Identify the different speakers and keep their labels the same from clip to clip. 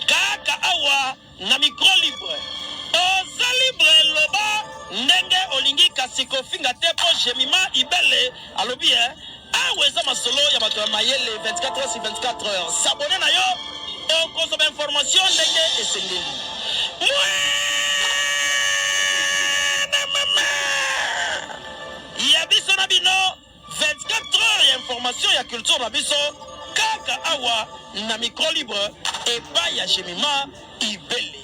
Speaker 1: Kaka awa na micro libre. Oza libre loba ndenge olingi kasiko finga tepo jemima ibele alobi aweza masolo ya bato ya mayele 24 heures sur 24 heures. S'abonner na yo okozoma information ndenge esengeli. Ya biso na bino 24 heures ya information ya culture na biso kaka awa na micro libre et pas ya jemima ibele.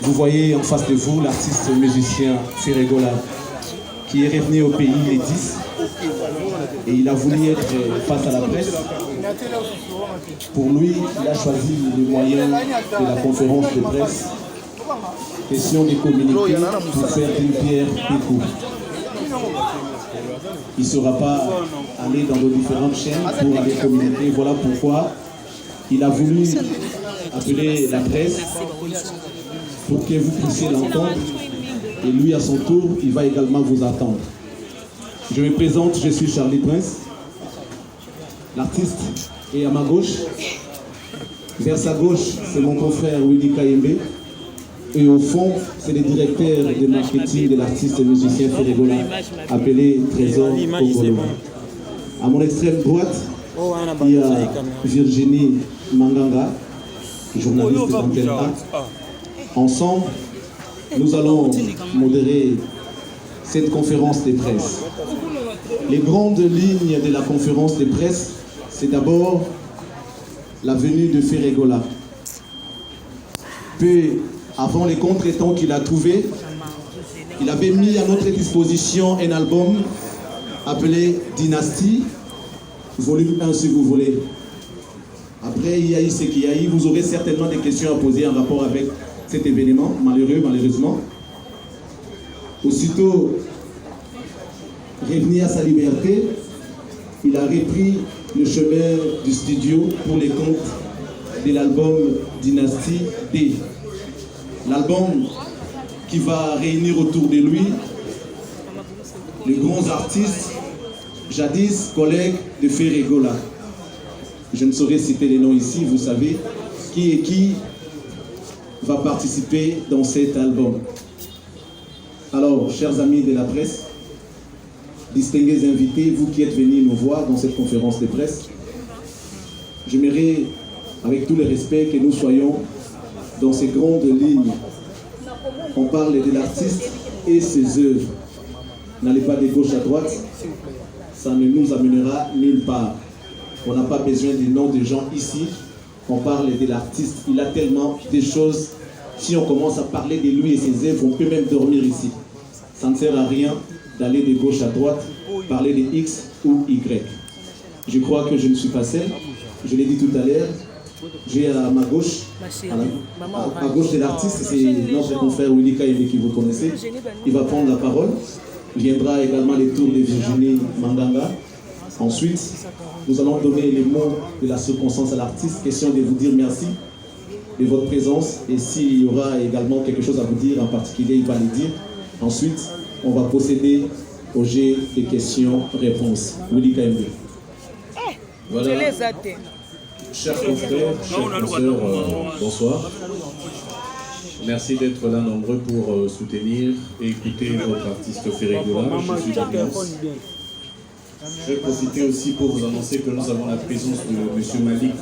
Speaker 2: Vous voyez en face de vous l'artiste musicien Ferregola qui est revenu au pays les 10 et il a voulu être face à la presse. Pour lui, il a choisi le moyen de la conférence de presse. Question de communiquer pour faire une pierre deux coups. Il ne sera pas allé dans nos différentes chaînes pour aller communiquer. Voilà pourquoi il a voulu appeler la presse pour que vous puissiez l'entendre. Et lui, à son tour, il va également vous attendre. Je me présente, je suis Charlie Prince. L'artiste est à ma gauche. Vers sa gauche, c'est mon confrère Willy Kayembe. Et au fond, c'est le directeur de marketing de l'artiste et musicien Ferregola, appelé Trésor Kongolo. À mon extrême droite, il y a Virginie Manganga, journaliste d'Antenne A. Ensemble, nous allons modérer cette conférence de presse. Les grandes lignes de la conférence de presse, c'est d'abord la venue de Ferregola. Peu avant les contretemps qu'il a trouvés, il avait mis à notre disposition un album appelé Dynastie, volume 1 si vous voulez. Après, il y a eu ce qu'il y a eu. Vous aurez certainement des questions à poser en rapport avec cet événement, malheureusement. Aussitôt revenu à sa liberté, il a repris le chemin du studio pour les comptes de l'album Dynastie D. L'album qui va réunir autour de lui les grands artistes, jadis collègues de Ferregola. Je ne saurais citer les noms ici, vous savez qui va participer dans cet album. Alors, chers amis de la presse, distingués invités, vous qui êtes venus nous voir dans cette conférence de presse, j'aimerais, avec tout le respect, que nous soyons dans ces grandes lignes. On parle de l'artiste et ses œuvres. N'allez pas de gauche à droite, ça ne nous amènera nulle part. On n'a pas besoin des noms de gens ici. On parle de l'artiste. Il a tellement de choses. Si on commence à parler de lui et ses œuvres, on peut même dormir ici. Ça ne sert à rien d'aller de gauche à droite, parler de X ou Y. Je crois que je ne suis pas seul. Je l'ai dit tout à l'heure. J'ai à ma gauche, à gauche de l'artiste, c'est notre confrère Willy Kayembe qui vous connaissez. Il va prendre la parole. Viendra également les tours de Virginie Manganga. Ensuite, nous allons donner les mots de la circonstance à l'artiste. Question de vous dire merci de votre présence. Et s'il y aura également quelque chose à vous dire en particulier, il va le dire. Ensuite, on va procéder au jet des questions-réponses. Willy Kayembe. Voilà. Chers confrères, chers consoeurs, bonsoir. Merci d'être là nombreux pour soutenir et écouter notre artiste Ferregola. Je suis d'ambiance. Je vais profiter aussi pour vous annoncer que nous avons la présence de M. Malik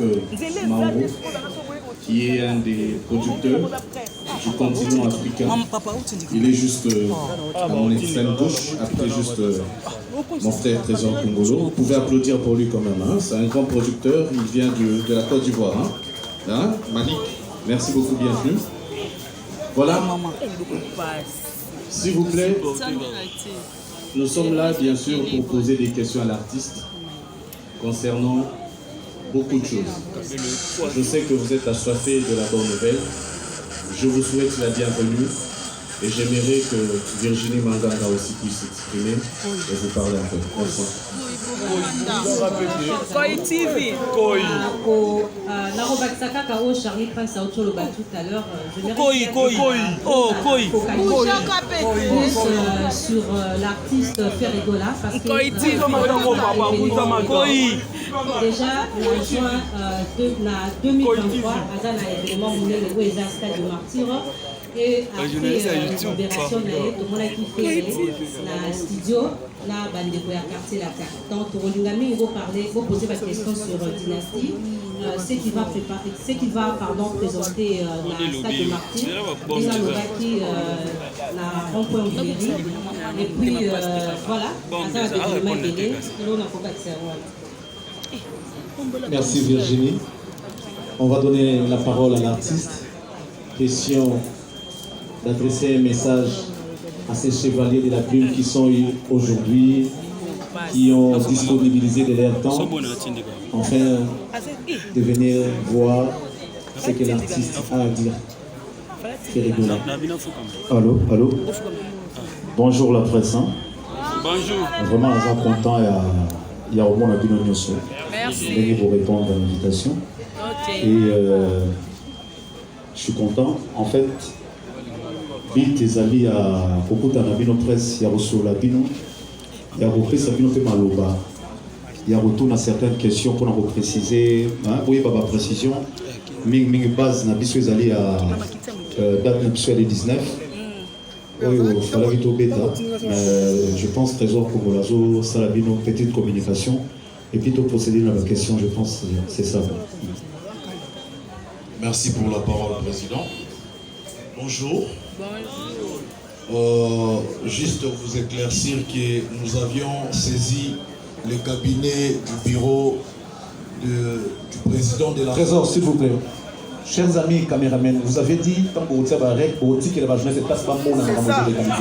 Speaker 2: Mauro, qui est un des producteurs du continent africain. Il est juste à mon extrême gauche, après juste mon frère Trésor Kongolo. Vous pouvez applaudir pour lui quand même. Hein. C'est un grand producteur, il vient de la Côte d'Ivoire. Hein. Malik, merci beaucoup, bienvenue. Voilà. S'il vous plaît, nous sommes là bien sûr pour poser des questions à l'artiste concernant beaucoup de choses. Je sais que vous êtes assoiffés de la bonne nouvelle. Je vous souhaite la bienvenue
Speaker 3: Et j'aimerais que Virginie Manganga aussi puisse s'exprimer et vous parler un peu. Merci.
Speaker 4: Koi TV.
Speaker 5: Koi.
Speaker 4: Charlie Prince a tout à l'heure.
Speaker 5: Oh, Koi.
Speaker 4: Sur l'artiste Ferregola parce que déjà en juin 2023, à un événement où il y a un stade de martyr. Et après libération, tout le monde qui fait la studio, là, bande de quartier la carte. Donc, Rolingami, il va parler, il va poser la question sur Dynastie, ce qui va présenter la stade de martyr, il a le la rond-point Ouvrier, et puis voilà, ça va devenir et là, on a pas de.
Speaker 2: Merci Virginie. On va donner la parole à l'artiste. Question d'adresser un message à ces chevaliers de la plume qui sont aujourd'hui, qui ont disponibilisé de leur temps, afin de venir voir ce que l'artiste a à dire. Ferregola.
Speaker 6: Allô. Bonjour la presse. Hein?
Speaker 5: Bonjour.
Speaker 6: Vraiment, je suis content. Il y a au moins un bino nyoso.
Speaker 4: Merci.
Speaker 6: Pour répondre à l'invitation. Et je suis content. En fait, tes amis à Kokuta Nabino Presse, il y a reçu la bino, il y a repris Sabino Maloba, il y a retour à certaines questions pour nous préciser. Oui, pas précision. Ming base Nabiso est allé à date de 19. Oui, il fallait vite au bêta. Je pense Trésor Kogolazo, Salabino, petite communication. Et puis, tout procéder dans la question, je pense c'est ça.
Speaker 3: Merci pour la parole, Président. Bonjour. Juste vous éclaircir que nous avions saisi le cabinet du bureau du président de la...
Speaker 2: Trésor, s'il vous plaît. Chers amis caméramens, vous avez dit, tant que vous avez arrêté, vous dites que la journée, c'est pas ce moment où on a mangé les caméras.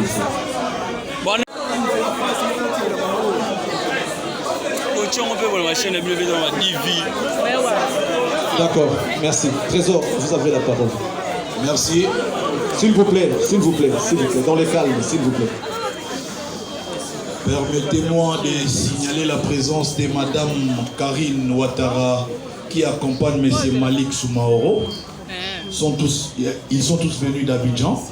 Speaker 2: D'accord, merci. Trésor, vous avez la parole.
Speaker 3: Merci.
Speaker 2: S'il vous plaît, dans le calme, s'il vous plaît.
Speaker 3: Permettez-moi de signaler la présence de Madame Karine Ouattara qui accompagne M. Malik Soumaoro. Ils sont tous venus d'Abidjan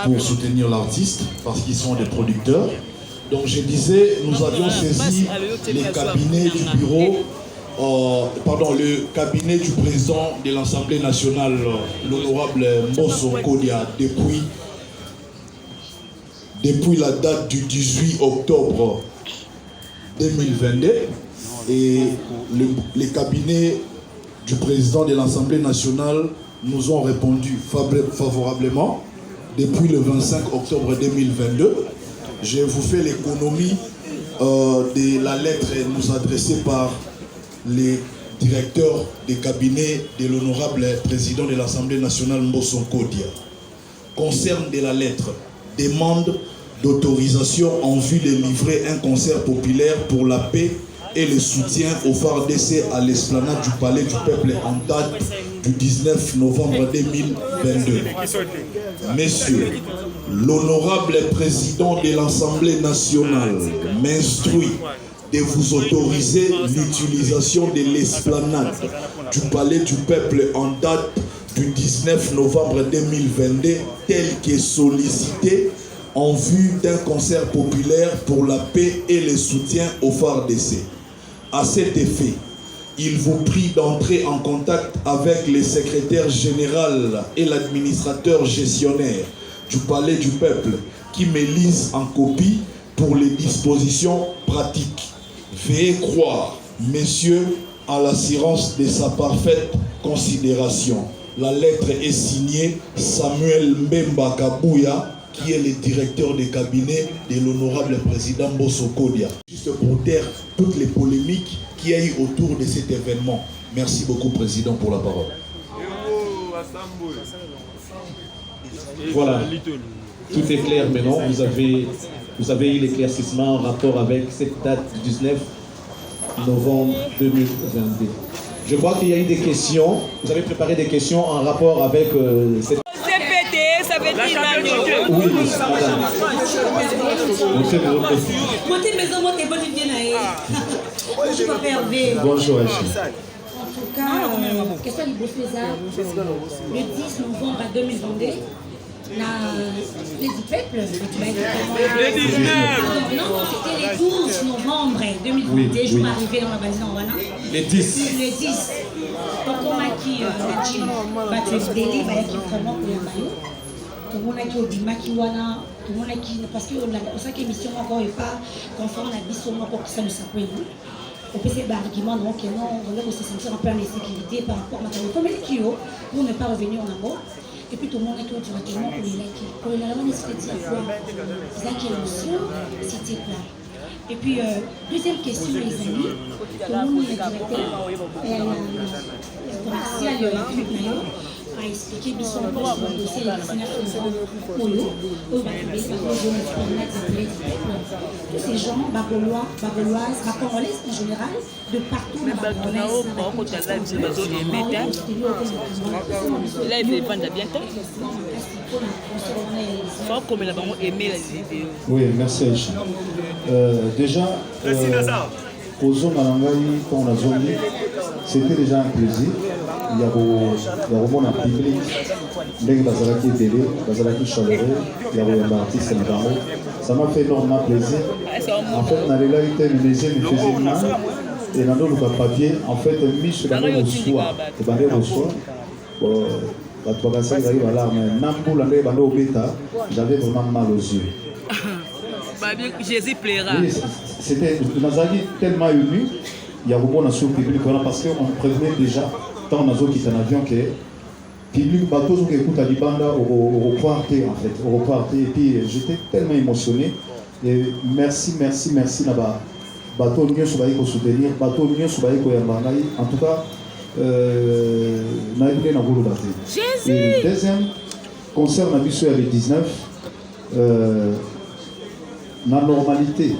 Speaker 3: pour soutenir l'artiste parce qu'ils sont des producteurs. Donc je disais, nous avions saisi les cabinets du bureau, le cabinet du président de l'Assemblée nationale, l'honorable Mbosso Kodia, depuis la date du 18 octobre 2022, et les cabinets du président de l'Assemblée nationale nous ont répondu favorablement depuis le 25 octobre 2022. Je vous fais l'économie de la lettre nous adressée par les directeurs des cabinets de l'honorable président de l'Assemblée nationale Mbosso Kodia. Concerne de la lettre, demande d'autorisation en vue de livrer un concert populaire pour la paix et le soutien au FARDC à l'esplanade du Palais du Peuple en date du 19 novembre 2022. Messieurs, l'honorable président de l'Assemblée nationale m'instruit de vous autoriser l'utilisation de l'esplanade du Palais du Peuple en date du 19 novembre 2022 tel que sollicité en vue d'un concert populaire pour la paix et le soutien au FARDC. À cet effet, il vous prie d'entrer en contact avec le secrétaire général et l'administrateur gestionnaire du Palais du Peuple qui me lisent en copie pour les dispositions pratiques. Veuillez croire, messieurs, à l'assurance de sa parfaite considération. La lettre est signée Samuel Mbemba Kabouya, qui est le directeur des cabinets de l'honorable président Mbosso Kodia. Juste pour taire toutes les polémiques qu'il y a eu autour de cet événement. Merci beaucoup, Président, pour la parole.
Speaker 2: Voilà, tout est clair maintenant. Vous avez eu l'éclaircissement en rapport avec cette date du 19 novembre 2022. Je crois qu'il y a eu des questions. Vous avez préparé des questions en rapport avec cette...
Speaker 4: CPT, ça veut
Speaker 6: Oui, madame.
Speaker 4: Montez maison, montez bonne vie. Je peux faire
Speaker 6: bonjour, Aïcha.
Speaker 4: En tout cas, question du Bofeza, le 10 novembre 2022, les du peuple,
Speaker 5: Les 19.
Speaker 4: non, c'était le 12 novembre 2022,
Speaker 6: oui,
Speaker 4: je
Speaker 6: oui.
Speaker 4: suis arrivé dans la base en voilà.
Speaker 2: Les 10.
Speaker 4: Le 10. Donc on a qui battu délai, qui vraiment pour la maillot. Tout le monde a qui au Dimaki Wana, tout le monde a qui, parce que pour ça que l'émission encore n'est pas conforme à la mission encore que ça ne s'appelle vous. On peut faire des arguments, donc non, on doit se sentir un peu en insécurité par rapport à la famille Kyo pour ne pas revenir en amour. Et puis tout le monde est directement pour les laquais. Pour les laquais, c'était quoi? C'est qui émotion, c'était quoi? Et puis, deuxième question, les amis. Tout le monde est directeur commercial a expliqué que son dossier est destiné pour nous. Tous ces gens, bagoloises, congolaises en général, de partout dans la province.
Speaker 7: Là, il fait vendre bientôt. Faut comme la maman aimer la vidéo.
Speaker 6: Oui, merci Aïcha. Déjà, aux hommes à l'angaï, quand on a zoné, c'était déjà un plaisir. Il y a un roman en public, dès Bazalaki est télé, Bazalaki chaleureux, il y a un artiste en ça m'a fait énormément plaisir. En fait, on avait là été le deuxième, il faisait mal. Et dans le papier, en fait, mis sur la main au soir. Et dans le soir, j'avais vraiment mal aux yeux.
Speaker 7: Jésus plaira.
Speaker 6: Oui, c'était tellement ému. Il y a beaucoup de choses publiques parce qu'on prévenait déjà, tant on a quitté un avion que public, bateau qui écoute à Libanda au reparté en fait, au reparté. Et puis j'étais tellement émotionné. Et merci là-bas. Bateau mieux sur la soutenir, bateau mieux sur la en tout cas. Et le deuxième concert on a vu sur le 19 la normalité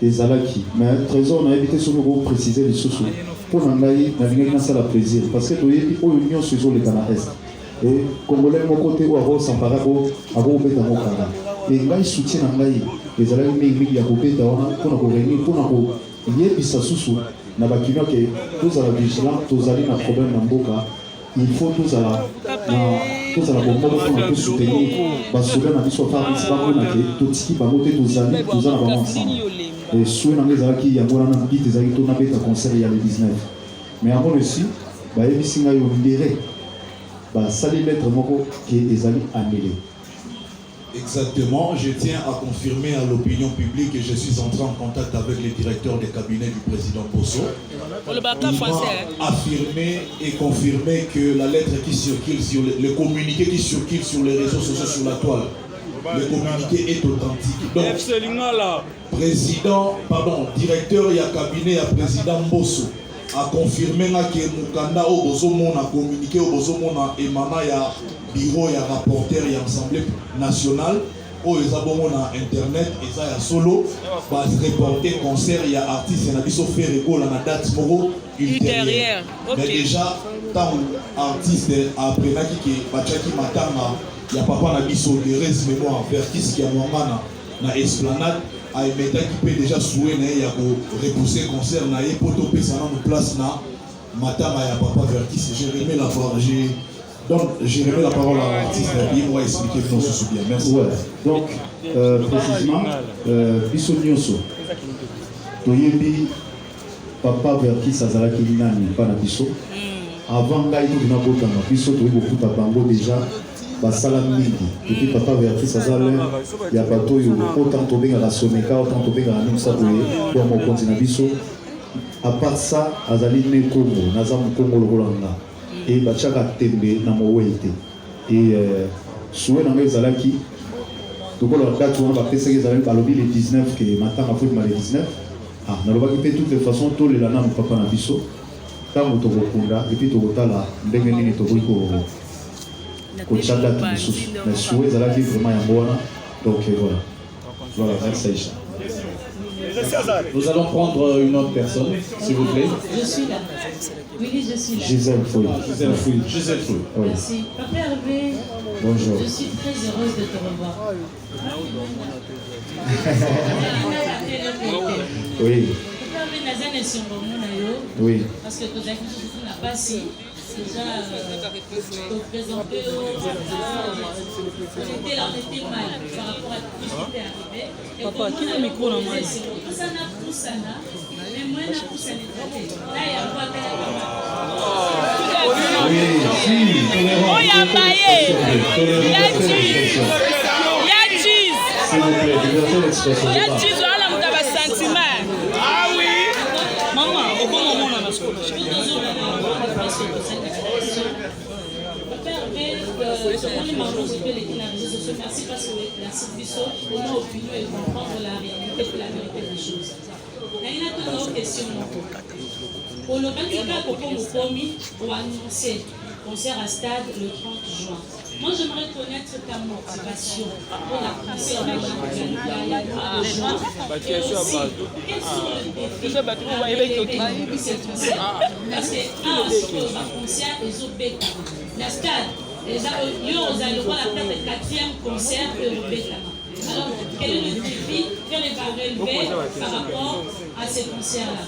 Speaker 6: des alaki mais trésor on a évité sur le groupe préciser les choses pour n'engager ça la plaisir parce que nous avons une union sur les Canadiens et congolais mon côté où avoir s'emparer à vous mettre dans Canada et ils soutiennent les alaki mais ya kopeta wana pour nous réunir pour nous yebisa susu na bakino ke tous à la vigilance tous allés na problème na mboka il faut tous à la bombe pour nous soutenir parce que na biso fa c'est pas na ke tout qui ba moté tous allés tous à la ensemble et sous na les alaki ya ngora na bite ezali to na beta concert ya le 19 mais avant aussi ba yebisinga yo libéré ba sali lettre moko qui ezali annulé.
Speaker 3: Exactement, je tiens à confirmer à l'opinion publique que je suis entré en contact avec le directeur des cabinets du président Bosso. Il m'a affirmé et confirmé que la lettre qui circule sur le communiqué qui circule sur les réseaux sociaux sur la toile, le communiqué est authentique. Donc, directeur et cabinet et président Bosso a confirmé que Mukanda au Bozomon a communiqué au Bozomon a émané ya bureau et rapporteur et assemblée nationale où ils ont internet et ça y solo va reporter concert il y a artiste et nabiso fait rigolo la date moro ultérieure. Mais déjà tant artiste après naki qui bachaki matanga il y a papa nabiso de res mémoire vertis qui a mangana na esplanade a émettre qui peut déjà souhaiter na ya ko repousser concert na et poto pesa na place na matanga ya papa vertis j'ai remis la fois donc, j'ai remis la parole à l'artiste, il va expliquer comment se souvient. Merci.
Speaker 6: Ouais. Donc, précisément, Bisso Nyonso, Toyebi, Papa Verkis Azalaki Nani, pas na Bisso. Avant, là, il y a beaucoup de Bisso, Toyebi beaucoup de Bango déjà, Basala Mingi. Et puis, Papa Verkis Azalaki, il y a pas autant tombé à la Someka, autant tombé à la Nimsa, pour mon continent Bisso. À part ça, Azali Nekongo, Nazam Kongo Rolanda. Et Bachaka Tembe na Mowete. Et souhait dans les Alaki, donc la date où on va passer les Alaki, le 19, qui est maintenant à foutre le 19. Ah, on va quitter de toutes les façons, tous les lana, mon papa Nabiso, tant au Togokunda, et puis Togotala, Bengenin et Togoiko, Kochada, mais souhait Alaki vraiment à Moana. Donc voilà. Voilà, merci Aïcha.
Speaker 2: Nous allons prendre une autre personne, s'il vous plaît.
Speaker 4: Je suis là. Oui, je suis là.
Speaker 6: Gisèle Fouille.
Speaker 2: Gisèle Fouille.
Speaker 6: Oui.
Speaker 4: Merci. Papa Hervé,
Speaker 6: Bonjour.
Speaker 4: Je suis très heureuse de te revoir.
Speaker 6: Oui. Oui.
Speaker 4: Parce que tout à coup, je n'ai pas si. Déjà, te présenter j'étais là, on était mal par rapport à tout ce qui était arrivé. Papa, qui est le micro dans moi? Ça n'a poussé, mais moi, je pousse à l'étranger. Là, il y a quoi
Speaker 6: Oui, si, tolérance.
Speaker 7: Oh, il y a Maïe. Il y a cheese. Il y a cheese.
Speaker 6: S'il vous plaît, divertez l'expression.
Speaker 7: Il y a cheese, voilà, on a un sentiment. Ah oui. Maman, au bon moment, on a un sentiment.
Speaker 4: Merci parce que la situation, on a opinion et comprendre la réalité et la vérité des choses. Il y a une autre question. Pour le candidat Coco Mukomi, pour annoncer concert à Stade le 30 juin. Moi, j'aimerais connaître ta motivation pour la concert de juin. Et aussi, quels sont les défis avec cette concert? Parce que, un concert, ils ont béca. La Stade, ils ont la 4e concert européen. Alors, quel est le défi que les va relever par rapport à ces concerts-là?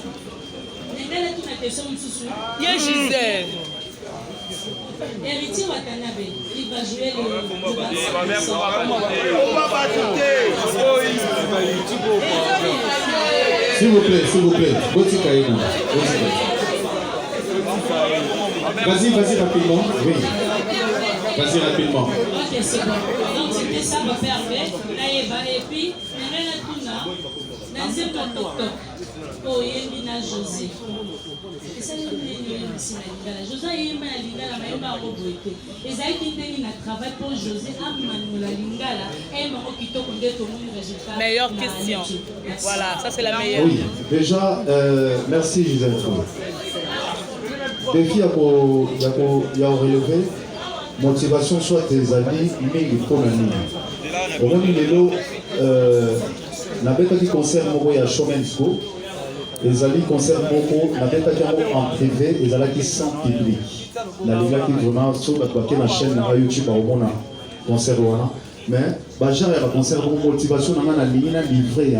Speaker 7: Il y a Gisèle.
Speaker 4: Héritier Watanabe, il va jouer
Speaker 6: S'il vous plaît. Boti Kaina. Vas-y rapidement. Oui. Vas-y rapidement.
Speaker 4: Ok, c'est bon. Donc c'était ça, ma père. Et puis, Nazem Tok. Oh, Yemina José. Et ça, José Yemina Lingala, Maïma Roboete. Et ça, qui était un travail pour José Amanoula Lingala. Et Maro Kito Kondé, tout le monde résultat.
Speaker 7: Meilleure question. Voilà, ça c'est la meilleure.
Speaker 6: Oui, déjà, merci Gisèle. Défi à relever, motivation soit tes amis, mais pour l'année. Au moins, il y a concert à Showman's. Les amis concert en privé, les amis sans public. La ligue qui vraiment sur la chaîne YouTube à concert. Mais il y a un concert de motivation dans la ligne livrée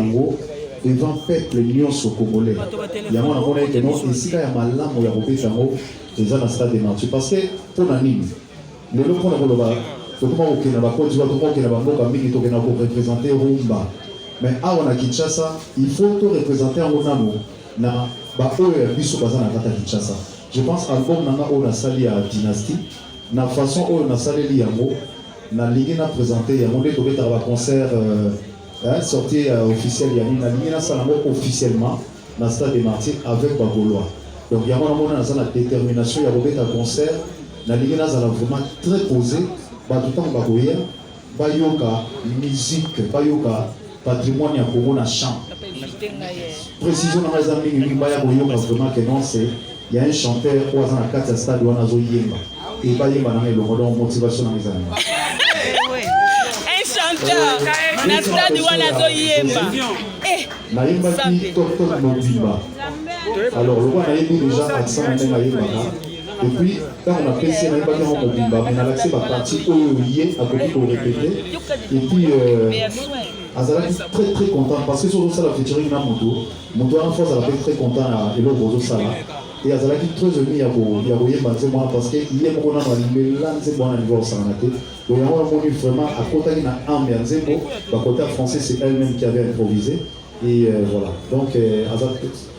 Speaker 6: devant le peuple nyonso congolais. Il y a un moment que non, ici il y a malam ou il y a des ans à stade de marché. Parce que pour la ligne, le lot pour la Colombie, tout le monde qui n'a pas conduit, tout le monde qui n'a pas conduit, qui n'a pas représenté Rumba. Mais à on a Kinshasa, il faut tout représenter en Onamo. Na ba oyo biso bazana kata Kinshasa. Je pense album nanga o na sali à Dynastie. Na façon o na sali li yango na ligue na présenter yango de tobe ta concert sortie officielle yani na ligue na salango officiellement na stade des Martyrs avec Bagolois. Donc yango na mona na détermination ya robeta concert na ligue na zala vraiment très posé ba tout temps bagoya ba yoka musique ba yoka patrimoine ya Congo na chant. Précision dans les amis, il y a vraiment que non, c'est il y a un chanteur qui est dans la carte stade où on a Zoyemba et pas Yemba dans le monde motivation dans les amis.
Speaker 7: Un chanteur dans la stade où on a Zoyemba.
Speaker 6: Na Yemba qui top Mobimba. Alors le roi a déjà accent dans la Yemba. Et puis quand on a pensé na Yemba qui Mobimba, on a l'accès à partie où il y a à côté pour répéter. Et puis Azala est très très content parce que sur le sala featuring na Moto en force elle est très content et le Rozo Sala et Azala est très heureux ya koyemba moi parce que il est mon na lancer bon niveau ça na te donc on a vraiment à côté na ambiance bon bah côté français c'est elle-même qui avait improvisé et voilà donc Azala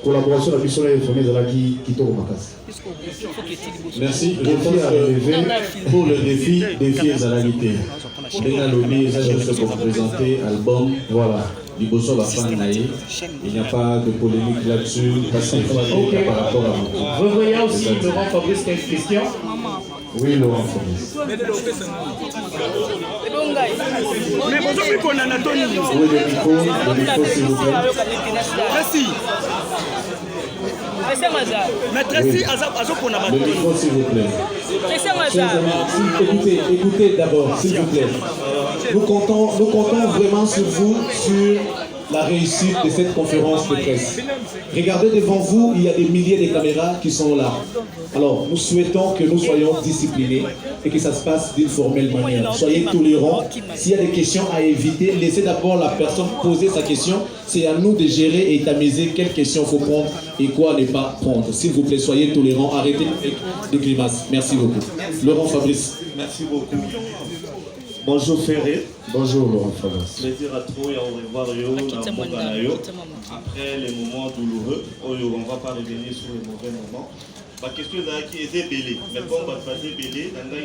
Speaker 6: collaboration la mission est formée Azala qui tourne ma casse.
Speaker 2: Merci. Défi à relever pour le défi Azalalité. Déjà l'ONU, je pour présenter album, voilà, Liboso la fin naïe. Il n'y a pas de polémique là-dessus, parce qu'il faut par rapport à vous.
Speaker 8: Revoyons aussi Laurent Fabrice qui a une question.
Speaker 6: Oui, Laurent Fabrice.
Speaker 8: Mais bonjour, qu'on a Anthony.
Speaker 6: Oui, le micro s'il vous plaît.
Speaker 8: Merci.
Speaker 6: Maîtresse, le micro s'il vous plaît.
Speaker 2: Écoutez d'abord, s'il vous plaît. Nous comptons vraiment sur vous, sur la réussite de cette conférence de presse. Regardez devant vous, il y a des milliers de caméras qui sont là. Alors, nous souhaitons que nous soyons disciplinés, et que ça se passe d'une formelle manière. Soyez tolérants. S'il y a des questions à éviter, laissez d'abord la personne poser sa question. C'est à nous de gérer et tamiser quelles questions il faut prendre et quoi ne pas prendre. S'il vous plaît, soyez tolérants. Arrêtez avec des grimaces. Merci beaucoup. Laurent Fabrice.
Speaker 9: Merci beaucoup. Bonjour Ferré.
Speaker 6: Bonjour Laurent Fabrice.
Speaker 9: Plaisir à toi et au revoir yo na mboka yo. Après les moments douloureux, on ne va pas revenir sur les mauvais moments. Ma question est qui est belé. Mais comme on va passer belé,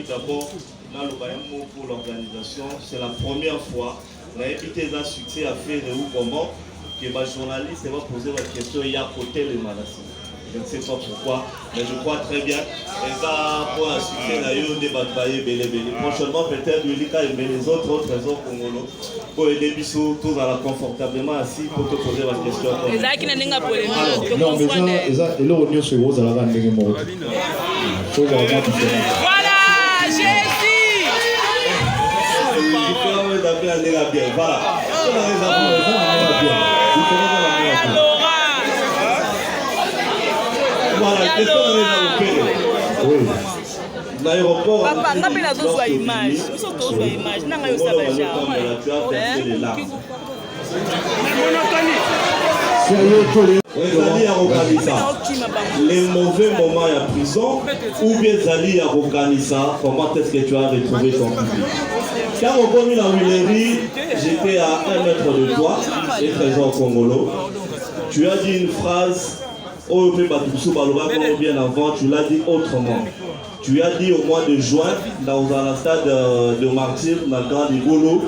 Speaker 9: d'abord dans le mot pour l'organisation, c'est la première fois. On a évité un succès à faire ou comment que ma journaliste va poser la question il y a côté les maladies. Je ne sais pas pourquoi, mais je crois très bien. Et ça, pour un succès, d'ailleurs, des batailles belé. Prochainement, peut-être, les autres trésors congolais pour aider Bissou, tous à la confortablement assis pour te poser la question.
Speaker 6: Non, mais ça, et là, on est sur vous à la bande de mots.
Speaker 7: Voilà, Jésus!
Speaker 9: L'aéroport.
Speaker 7: Papa, on a bien la image. Nous sommes tous sur l'image. Nous avons
Speaker 9: les mauvais moments à prison ou bien Zali à Rokanissa, comment est-ce que tu as retrouvé ton public? Quand on a connu la Willerie, j'étais à 1 mètre de toi, les trésors congolo. Tu as dit une phrase, oh, bien avant, tu l'as dit autrement. Tu as dit au mois de juin, dans un stade de Martyr, dans le Grand Igolo,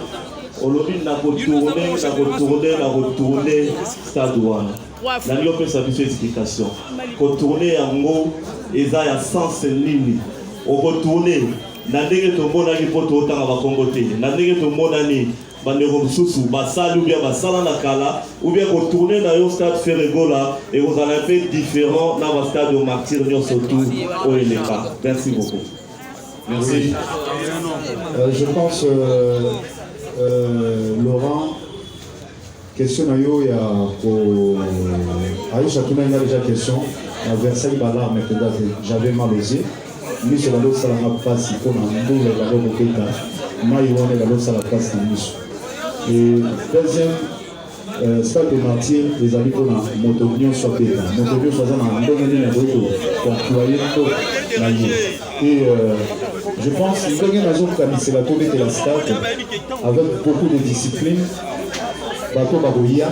Speaker 9: Olobi n'a retourné stade Douane. La Lyon peut s'appuyer explication. Retourner en haut, et ça y a sens ligne. On retourner, n'a pas de monde qui peut autant à Congoté, n'a pas de monde qui basal ou bien basala na kala ou bien retourner dans le stade Ferregola et vous allez un peu différent dans le stade de Martyr surtout au Eleka. Merci beaucoup.
Speaker 6: Merci. Je pense Laurent, question à yo, il y a Aïcha qui m'a déjà question à Versailles Balar mais j'avais mal aux yeux. Lui c'est la loi ça n'a pas si qu'on a tout le labo de Keta. Moi il y a la loi ça n'a pas si niche. Et deuxième stade de Martyr, les amis qu'on a Montauvion soit Keta. Montauvion soit dans un domaine de l'auto pour employer la ligne. Et je pense qu'il y a une raison pour c'est la tournée de la stade avec beaucoup de discipline. Bato Bagoya,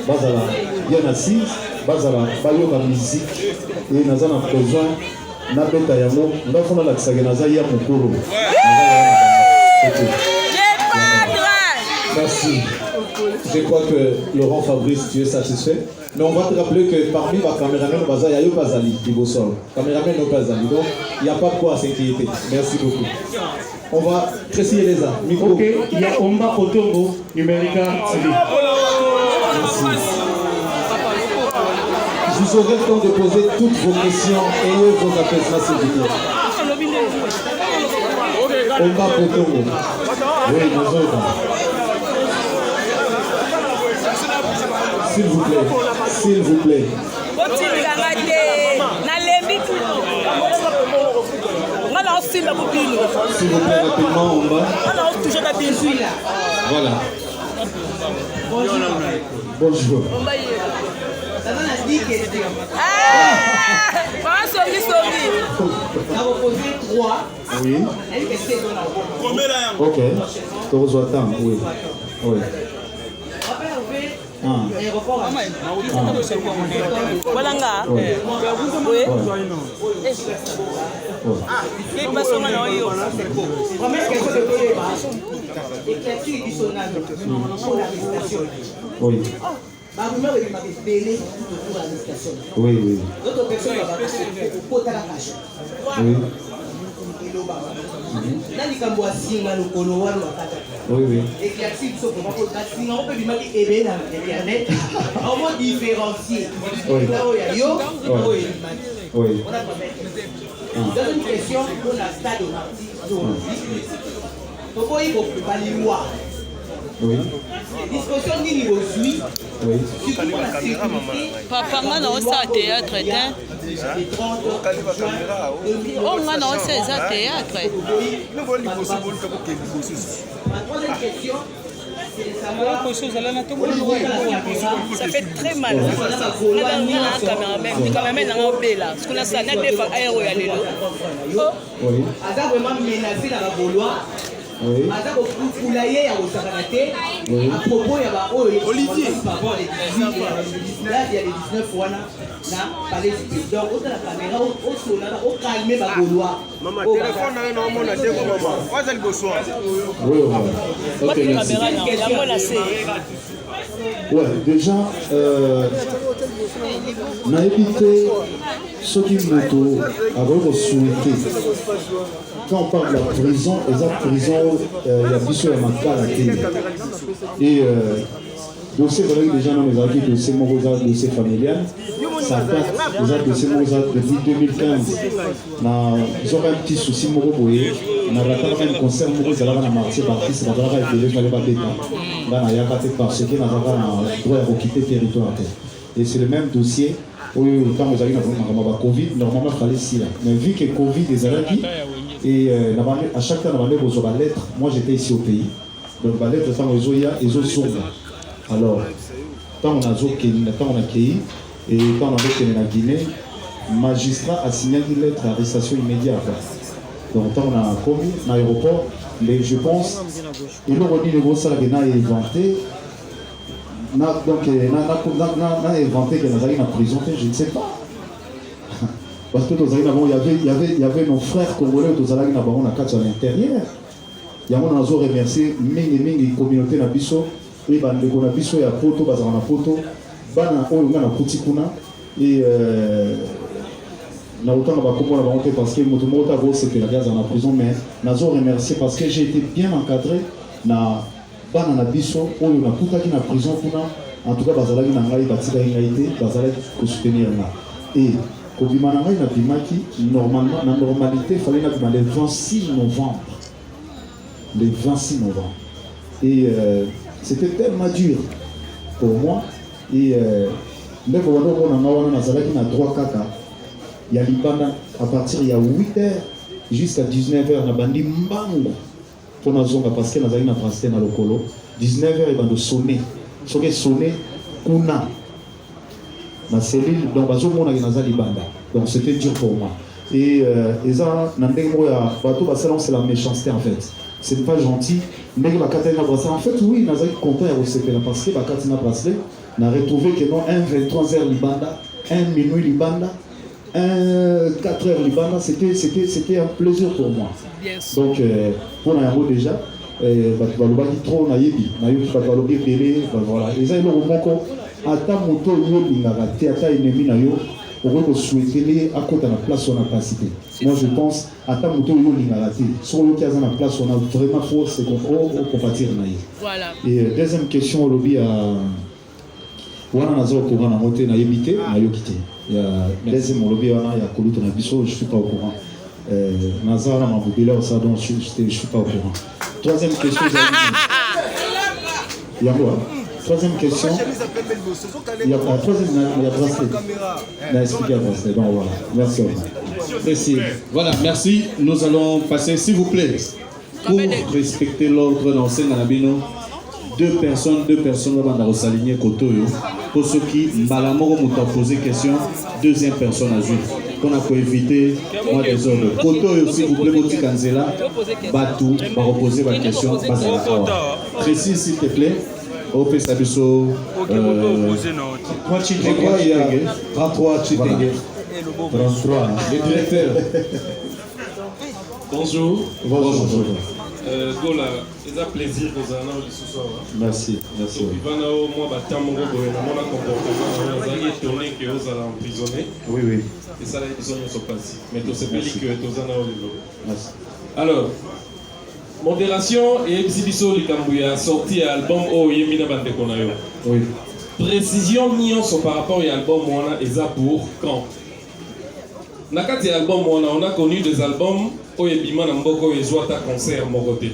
Speaker 6: Bazala, Yanassi, Bazala, Bayoga musique, et Nazan a besoin, Nabeta Yamo, nous avons la Tsaganaza Yamokoro.
Speaker 2: Merci. Je crois que Laurent Fabrice, tu es satisfait. Mais on va te rappeler que parmi les caméramans, il y a Bazali, Ibosol. Caméraman no Bazali. Donc, il n'y a pas de quoi s'inquiéter. Merci beaucoup. On va préciser les armes. Micro.
Speaker 8: Ok, il y a Omba Otongo, Numérica TV.
Speaker 2: Merci. Je vous aurai le temps de poser toutes vos questions et vos appels, s'il vous plaît. Omba Otongo. Oui, nous autres. S'il vous plaît, s'il vous plaît. S'il vous plaît, rapidement, on va. Voilà. Bonjour. Oui. Ok. Tu reçois temps, oui. Oui. Oui. Oui, oui. Oui, oui. Oui.
Speaker 10: Deuxième question pour la stade de Martyr.
Speaker 6: Oui.
Speaker 10: Discussion ni niveau suit.
Speaker 6: Oui.
Speaker 7: Papa, on a aussi un théâtre.
Speaker 10: le 30 juin 2023.
Speaker 7: Oh, non, c'est ça, théâtre.
Speaker 10: Ma troisième question, c'est de savoir...
Speaker 7: Ça fait très mal. On
Speaker 10: a vraiment menacé dans la Gaulois. Aza kokulaye ya osakana à propos ya Olivier là il y a les 19 wana na palais du président au la caméra au solana au calmer ba Gaulois maman téléphone na no mona te maman waza liboso
Speaker 6: oui ouais déjà na évité ce qui moto avant de souhaiter quand on parle de la prison, il y a plus de makala et dossier déjà dans les avis de ces dossiers familial, ça date déjà de ces depuis 2015. Ils ont un petit souci boyé, on a un concert ils allaient à marcher baptiste, ils allaient à il fallait pas détendre. Là il y a parce que n'a pas droit à quitter le territoire. Et c'est le même dossier. Quand vous avez la Covid, normalement il fallait si là. Mais vu que Covid est arrivé, et à chaque fois, on avait besoin de lettres. Moi, j'étais ici au pays. Donc, la lettre, ils ont sourd. Alors, quand on a accueilli, et quand on a été en Guinée, le magistrat a signé une lettre d'arrestation immédiate. Donc, quand on a commis dans l'aéroport, je pense, ils ont dit que les gros salles qu'ils ont inventé. Donc, ils ont inventé qu'ils ont prison, je ne sais pas. Parce que il y avait nos frères congolais qui étaient à l'intérieur. Il y a un remercié la communauté na biso et bandeko na biso ya poto bazana na poto bana oyo nga na kutikuna et na autant ba komona ba honte parce que moto moko ta bosse que la gaz en prison mais nazo remercier parce que j'ai été bien encadré na bana na biso oyo na kutaki na prison kuna en tout cas bazalaki na ngai batika ngaité bazalaki ko soutenir na et normalement, la normalité, il fallait le 26 novembre. Le 26 novembre. Et c'était tellement dur pour moi. Et il y a Libana, à partir de 8h jusqu'à 19h, on a bandi mbango. Pour nous parce que nous avons passé dans le colo. 19h, il va sonner. Ce qui est sonné, kuna. Ma cellule, donc donc c'était dur pour moi. Et ça, c'est la méchanceté en fait. C'est pas gentil. Mais en fait, oui, nous avons content parce que on a retrouvé que non, un 23h Libanda, un minuit Libanda, un 4h Libanda, c'était un plaisir pour moi. Donc, pour nous déjà, trop naïbi, voilà. Et ça, ata moto yo lingaka te ata ennemi na yo okoki kosouetele akota na place wana capacité. Moi je pense ata moto yo lingaka te soki oyoki aza na place wana vraiment faut se compatir na ye. Voilà. Et deuxième question olobi wana naza au courant nango te nayebi te nayoki te ya deuxième olobi wana ya koluta na biso je suis pas au courant naza wana mabubele osa donc je suis pas au courant. Troisième question yango troisième question, il y a bracelet. Il a expliqué à bracelet. Donc voilà, merci. Merci.
Speaker 11: Voilà, merci. Nous allons passer, s'il vous plaît, pour respecter l'ordre dans ce Nanabino. Deux personnes vont s'aligner Kotoyo. Pour ceux qui, Malamoro m'a posé question, deuxième personne à jouer. Qu'on a pu éviter, moi des ordres. Kotoyo, s'il vous plaît, Moti Kanzela, Batou, va reposer ma question. Précise, s'il te plaît. Au fait, ça il y a 33 Chitenge. 33, le directeur.
Speaker 12: Bonjour. Bonjour. Gola, c'est un plaisir de vous avoir ce soir.
Speaker 6: Merci.
Speaker 12: Moi, je suis étonné que vous allez emprisonner.
Speaker 6: Oui.
Speaker 12: Et ça, ils ont passé. Mais tout c'est pas que vous allez. Alors, modération et exhibition du Kambouya sorti à l'album O Yemina Bandekonayo.
Speaker 6: Oui.
Speaker 12: Précision nuance par rapport à l'album Moana et ça pour quand. Nakati album Moana, on a connu des albums O Yebima Namboko et Zouata concert Moroté.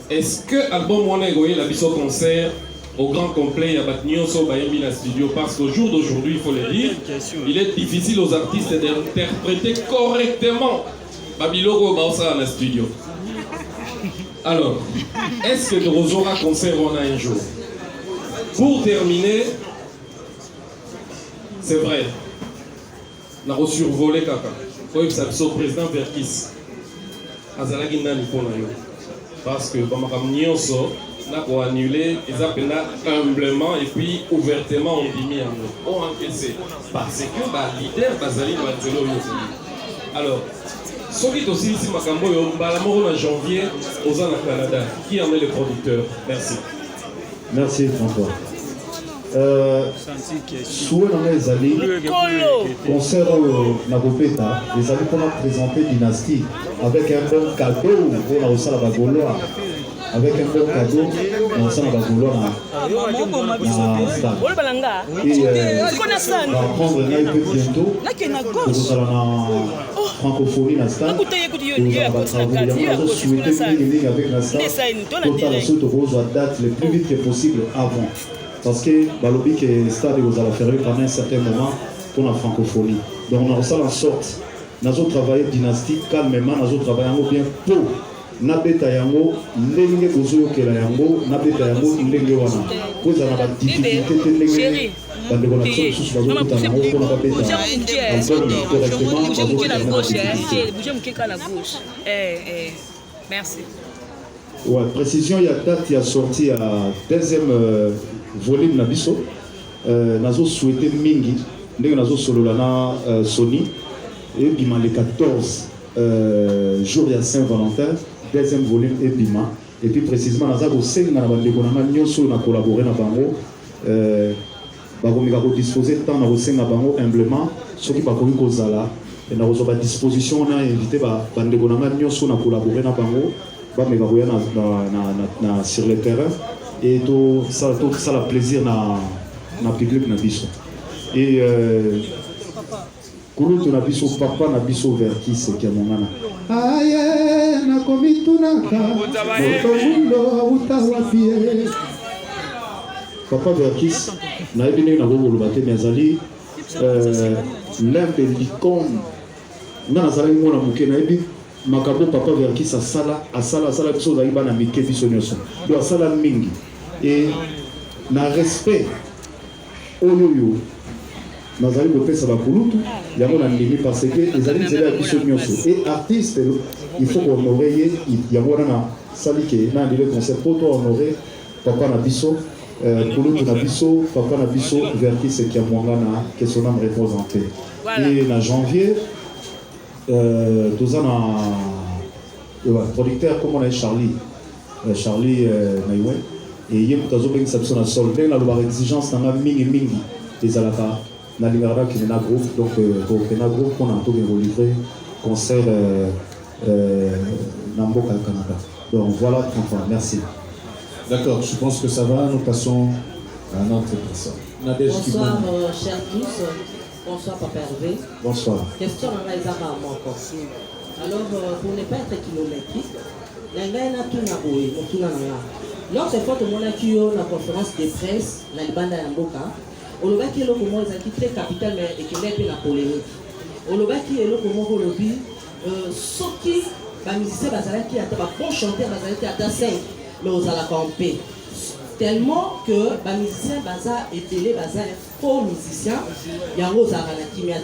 Speaker 12: Est-ce que l'album Moana et la biso concert au grand complet, il y a Batnioso Bayembi dans le studio, parce qu'au jour d'aujourd'hui, il faut le dire, il est difficile aux artistes d'interpréter correctement Babiloko Baosa dans le studio. Alors, est-ce que nous aurons un concert un jour? Pour terminer, c'est vrai, nous avons survolé Kaka. Il faut que le président Verkis Azalagi Nani pour nous. Parce que nous avons annulé, ils ont humblement et puis ouvertement on dit on encaissé. Parce que le leader Bazali doit être. Alors, ce qui est aussi ici, en janvier, aux ans au Canada, qui en est le producteur? Merci.
Speaker 6: Merci François. Souhait dans les alliés, concert Nagopeta, les alliés qu'on a présenté Dynastie avec un bon cadeau pour la salle à Gaulois. Avec un bon cadeau, on s'en va Gaulois dans stade. Et on va prendre un peu bientôt pour la francophonie dans stade. On va travailler avec la stade. Total surtout aux dates le plus vite que possible avant. Parce que Balobi que le stade vous allez faire pendant un certain moment pour la francophonie. Donc on a ça en sorte. Nous avons travaillé dynastique calmement, nous avons travaillé bien pour. Nabeta yango ndenge kozoyokela yango nabeta yango ndenge wana koza na difficulté te ndenge bandeko na biso mosusu bazokutana yango mpona babeta
Speaker 7: Merci.
Speaker 6: Ouais, précision, il y a date qui a sorti à deuxième volume na biso. Nazo souhaité mingi ndenge nazo solola na Sony et bima le 14 jour de Saint-Valentin. Deuxième volume et bima et puis précisément naza ko senga na bandeko na nyonso na collaborer na bango bakomika ko disposer temps na ko senga bango humblement soki bakoki kozala na ko disposition na invité bandeko na nyonso na collaborer na bango bameka koya na sur le terrain et tout ça la plaisir na public na biso et kulutu na biso papa na biso Verkis qui mongana aye na komitunaka motomundo utawapie papa Verkis na ebine na koloba te mezali l'un des icônes na nazali mona moke na ebi makambo papa Verkis asala biso ozali bana mike biso nyonso yo asala mingi et na respect oyoyo nazali kopesa bakulutu yango na ndimi parce que ezali nzela ya biso nyonso et artiste il faut honorer ye yango wana na sali ke na ndile concert po to honorer papa na biso kulutu na biso papa na biso Verkis qui a mwanga na que son âme repose en paix. Et na janvier toza na producteur comme on a Charlie Naiwe et ye mutazo bengisa biso na sol ndenge naloba exigence nanga mingi ezalaka na lingara qui est na groupe donc na groupe on a tout bien livré concert na mboka Canada. Donc voilà enfin merci.
Speaker 11: D'accord, je pense que ça va, nous passons à notre personne.
Speaker 13: Bonsoir chers tous, bonsoir Papa Hervé.
Speaker 6: Bonsoir.
Speaker 13: Question à Maïzama encore. Alors pour ne pas être kilométrique, l'engagement tout n'a pas lors de cette la conférence de presse, la Libanda Yamboka, on a vu que le moment est très capital mais qui n'est pas la polémique. On a vu que le moment où le but, ce qui va musicien qui a un bon chanteur qui a 5, mais on a la campé. Tellement que les musiciens baza et télé baza faux musiciens, il y a un rose à la kimia. En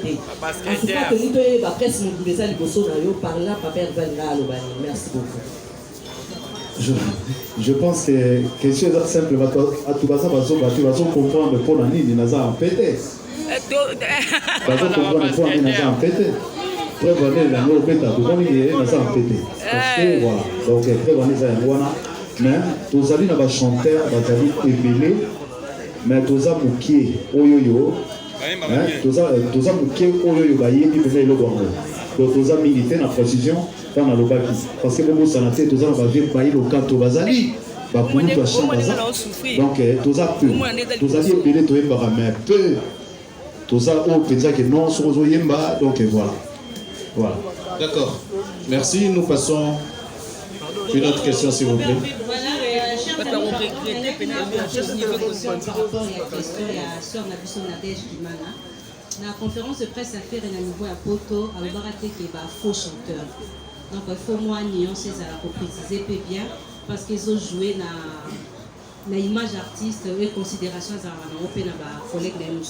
Speaker 13: tout cas, que nous devons la presse nous disons les bossos par là, Papa Hervé. Merci beaucoup.
Speaker 6: Je pense que quelque chose de simple, à tout ça, tu vas comprendre pour l'année, il n'a pas pété. Tu vas comprendre pour l'année, il n'a pas pété. Prévenez la nouvelle bêta, tu vas il n'a pas pété. Parce que voilà, donc prévenez ça, voilà. Mais tous les chanteurs, tous les ébélés, mais tous les moukiers, oyoyo, tous les moukiers, oyoyo, bayebi, mais le bon. Donc tous les militaires, la précision. Dans la lobaki parce que bon ça n'a fait tous ans va vivre bailler le camp au bazali va pour nous chanter donc tous a peu tous a dit belé to yemba mais peu tous a on pensa que non sur zo yemba donc voilà
Speaker 11: d'accord merci nous passons une autre question s'il vous plaît
Speaker 4: Chers amis La conférence de presse à faire un niveau à Poto, à l'Obarate qui est faux chanteur. Donc il faut moi nuancer ça pour préciser peu bien parce qu'ils ont joué dans l'image artiste et considération à nos collègues de nous.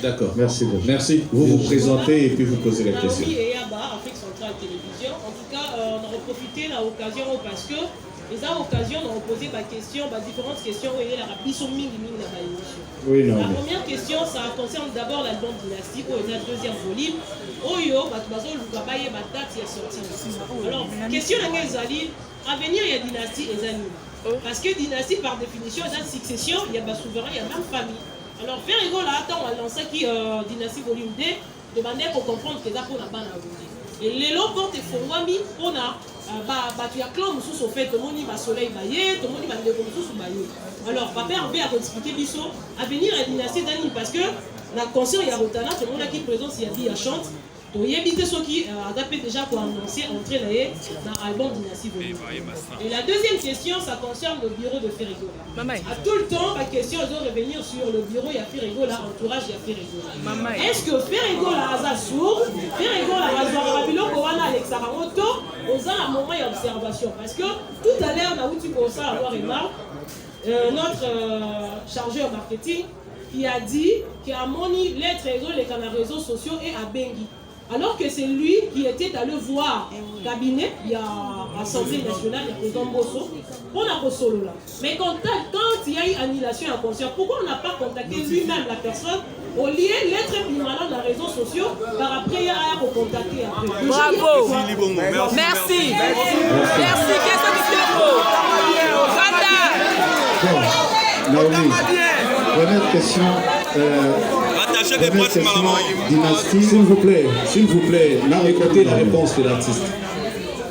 Speaker 11: D'accord, merci beaucoup. Merci. Vous vous présentez et puis vous posez la question.
Speaker 14: Oui, et Afrique Centrale Télévision. En tout cas, on a profité de l'occasion parce que les occasions on a posé différentes questions où il y a la
Speaker 11: oui, non.
Speaker 14: La première question, ça concerne d'abord l'album Dynastie, où il y a le deuxième volume. Où il y a la date qui est sortie. Alors, question à venir, il y a Dynastie et Zani. Parce que Dynastie, par définition, il y a une succession, il y a un souverain, il y a même famille. Alors, faire rigolo, là, on va lancer qui Dynastie volume 2, de manière pour comprendre que c'est pour la bande. Et les lots portent et Fongwami, on a tu as clan sous au fait, tout le monde va soleil baillé, tout le monde va le sous baillé. Alors, papa Hervé a expliqué Bisso à venir à Dynastie Dani parce que la concert il y a Rotana, tout le monde qui présente, il y a dit, il chante. Donc, il y a évité ceux qui a déjà pour annoncer entrer dans l'album Dynastie Volume. Et la deuxième question, ça concerne le bureau de Ferrigola. À tout le temps, la question, ils doivent revenir sur le bureau, il y a Ferrigola, entourage, il y a Ferrigola. Est-ce que Ferrigola a sourd, Ferrigola a Zorabilo, Kowana, Alexa Ramoto, aux un moment d'observation? Parce que tout à l'heure, on a eu pour ça avoir notre chargeur marketing qui a dit qu'il a moni lettres les réseaux sociaux et à Bengi. Alors que c'est lui qui était allé voir le cabinet, il y a l'Assemblée nationale, il y a le président Bosso, pour la solo là. Mais quand il y a eu annulation à concert, pourquoi on n'a pas contacté lui-même la personne au lieu d'être plus malin dans les réseaux sociaux, par après il y a à contacter après.
Speaker 7: Bravo. Merci. Merci. Qu'est-ce que
Speaker 6: tu Naomi, première question. Dynastie, s'il vous plaît, écoutez la réponse de l'artiste.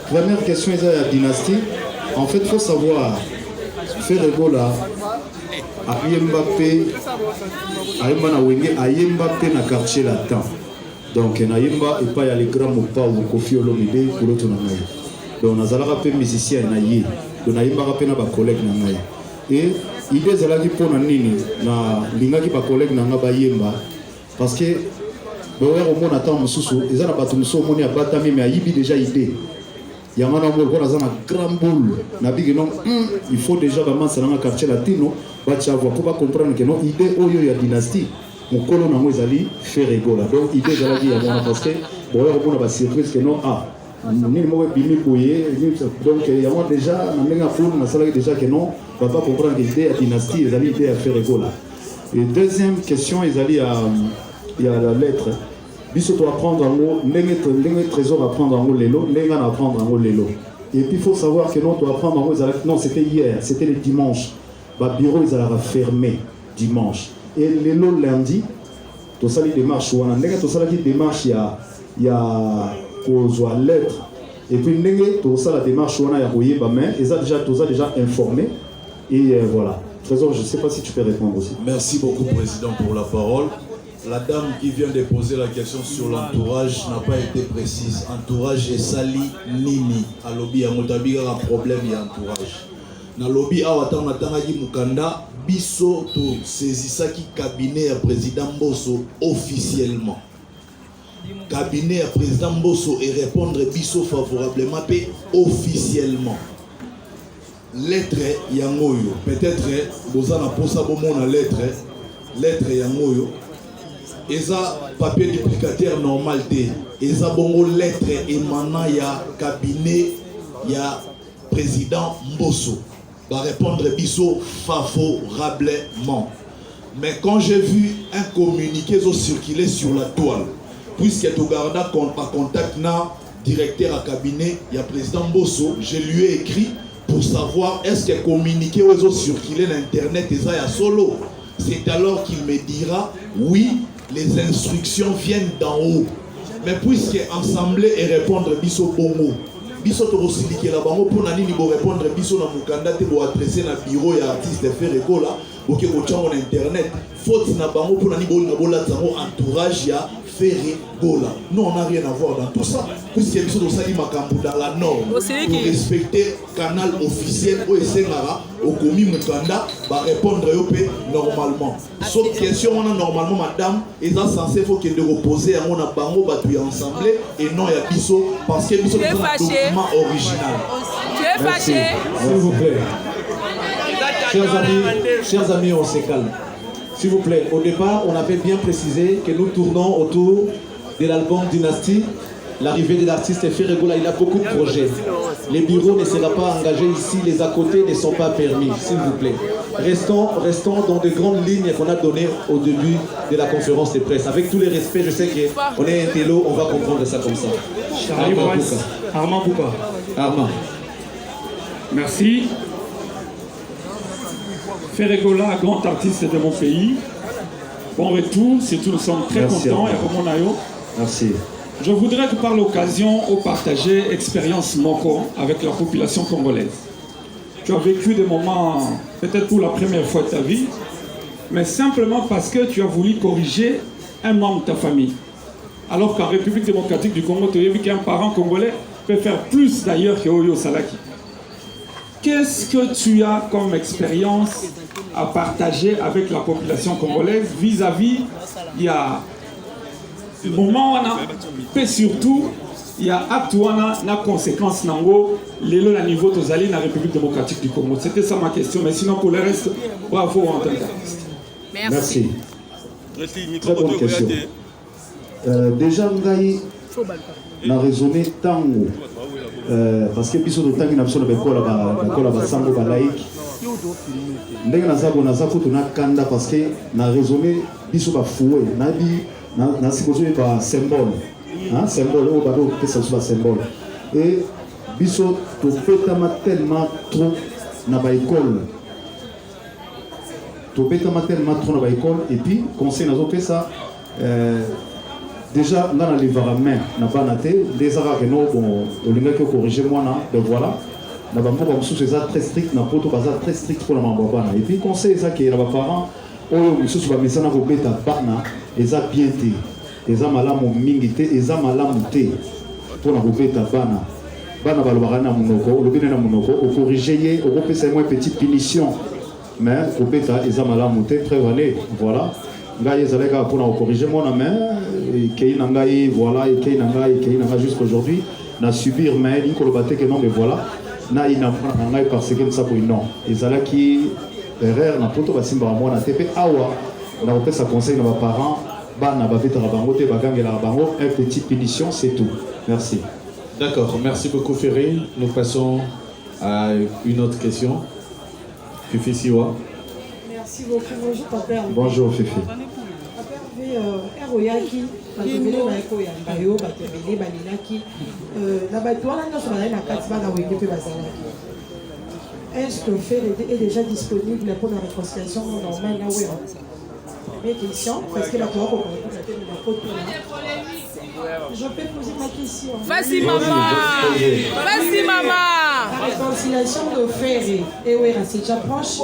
Speaker 6: Première question est à la Dynastie. En fait, il faut savoir, Ferrigola, Mbappé na quartier latin. Donc, Naïmba et pas y a les grands ou pas ou Kofi Olomide pour l'autre nanaï. Donc, Nazala rappé musicien naïe. Donc, Naïmba rappé na ba collègue nanaï. Et idée zalaki pona nini na lingaki ba collègue na ngaba yemba parce que boya au mona temps mususu ezana batu muso moni abatami mais ayibi déjà idée yamana mo ko na grand boule na bigi non il faut déjà ba mansa na quartier latino ba tchavo ko ba comprendre que non idée oyo ya dynastie mukolo na mo ezali Ferrigola donc idée zalaki ya mona parce que boya au mona ba surprise que non nini mo bimi boye donc il y a déjà na menga pour na sala déjà que non on va pas comprendre l'idée à dynastie, ils allaient l'idée à Ferrigola. Et deuxième question, il y a la lettre. Biso doit apprendre en mot, les trésors apprendre en mot les lots, les gars apprendre en mot les lots. Et puis il faut savoir que non, doit apprendre en mot, non, c'était hier, c'était le dimanche. Le bureau, ils allaient fermer dimanche. Et les lots lundi, tout ça, les démarches, tout ça, les démarches, il y a lettre. Et puis tout ça, la démarche, ils ont déjà informé. Et voilà. Trésor, je ne sais pas si tu peux répondre aussi.
Speaker 3: Merci beaucoup, Président, pour la parole. La dame qui vient de poser la question sur l'entourage n'a pas été précise. Entourage est sali nini. À lobby, à Motabi, il y a un problème, il y a entourage. Dans le lobby, à Mukanda, Bisso, c'est ça qui cabinet à Président Bosso officiellement. Cabinet à Président Bosso et répondre Bisso favorablement, mais officiellement. Lettre yangoyo peut-être bozana posa bomona lettre yangoyo eza papier duplicateur normal té eza bongo lettre émanant ya cabinet ya président Mbosso va répondre biso favorablement. Mais quand j'ai vu un communiqué circuler sur la toile puisque tu garda contact na directeur à cabinet ya président Mbosso, je lui ai écrit pour savoir est-ce que communiqué aux autres circuler l'internet et ça y a solo. C'est alors qu'il me dira oui, les instructions viennent d'en haut. Mais puisque assembler et répondre biso bongo, biso to osiliké la bango pour nani bo répondre biso na mukanda te bo adresser na bureau ya artiste Ferrigola OK ko tchango na internet faute na bango pour nani bola tango entourage ya Ferré Gola. Nous on n'a rien à voir dans tout ça. Puisque nous sommes dans la norme pour respecter le canal officiel où au commis Mukanda va répondre normalement. Sauf question on a normalement madame est censé faut qu'elle reposer à mon bango battu ensemble et non il y a biso parce que biso est un document original.
Speaker 7: Tu es fâché.
Speaker 2: S'il vous plaît. Chers amis, on se calme. S'il vous plaît, au départ, on avait bien précisé que nous tournons autour de l'album Dynastie. L'arrivée de l'artiste Ferré Gola, il a beaucoup de projets. Les bureaux ne seront pas engagés ici, les à côté ne sont pas permis, s'il vous plaît. Restons dans de grandes lignes qu'on a données au début de la conférence de presse. Avec tous les respects, je sais qu'on est un télo, on va comprendre ça comme ça.
Speaker 8: Armand Bouka.
Speaker 2: Armand.
Speaker 8: Merci. Ferré Gola, grand artiste de mon pays. Bon retour, surtout nous sommes très contents.
Speaker 2: Merci.
Speaker 8: Je voudrais que par l'occasion, on partager expérience Moko avec la population congolaise. Tu as vécu des moments, peut-être pour la première fois de ta vie, mais simplement parce que tu as voulu corriger un membre de ta famille. Alors qu'en République démocratique du Congo, tu as vu qu'un parent congolais peut faire plus d'ailleurs que Oyo Salaki. Qu'est-ce que tu as comme expérience à partager avec la population congolaise vis-à-vis, il y a le moment où on a, et surtout, il y a acte où on a conséquences nango, les lots à niveau de la République démocratique du Congo. C'était ça ma question, mais sinon pour le reste, bravo en tant qu'artiste.
Speaker 2: Merci. Très bonne question. Déjà, Ngaï n'a raisonné tango. Parce que biso totangi na biso na bekola basango balaïque ndenge naza kutuna kanda parce que na raisonné biso bafoué na sikozo ba symbole symbole o bado pesa so ba symbole et biso topetama tellement trop na ba école et puis conseil nazo pesa déjà, on a les varamins, on a banaté, les arabes, bon, on a corrigé moi, ben voilà. On a beaucoup de choses très strictes, on a beaucoup de très strictes pour la mambo. Et puis, conseil, ça qui est là, parents, on a mis sur la maison, on a mis ta barna, ils ont bien été, ils ont malam mingité, ils ont malam té, pour la couper ta barna. Barna balbarana monoko, le bien na monoko, au corriger, au couper c'est moins petite punition, mais couper ta, ils ont malam té, prévalé, voilà. Ngai ezaleka pour corriger mon main et kei nangai voilà et kei nangai jusqu'aujourd'hui na subir mais il kolobate que non mais voilà na ina nangai parce que ça pour non ezalaki erreur na poto basimba moi na TP awa na opesa conseil na ba parents bana ba vetera bango te bagangela bango un petit punition c'est tout. Merci.
Speaker 11: D'accord, merci beaucoup Ferré. Nous passons à une autre question. Fifi Siwa.
Speaker 15: Merci beaucoup. Bonjour Papa.
Speaker 2: Bonjour Fifi.
Speaker 15: Eroyaki batobele bayeko ya bayo batobele balelaki na bato wana nyonso bazali na kati bana wenge mpe bazalaki. Est-ce que Ferré est déjà disponible pour la réconciliation normale là où première question parce que la Cour je peux poser ma question.
Speaker 7: Vas-y maman. Vas-y maman.
Speaker 15: La réconciliation de Ferré et Ouera c'est déjà proche.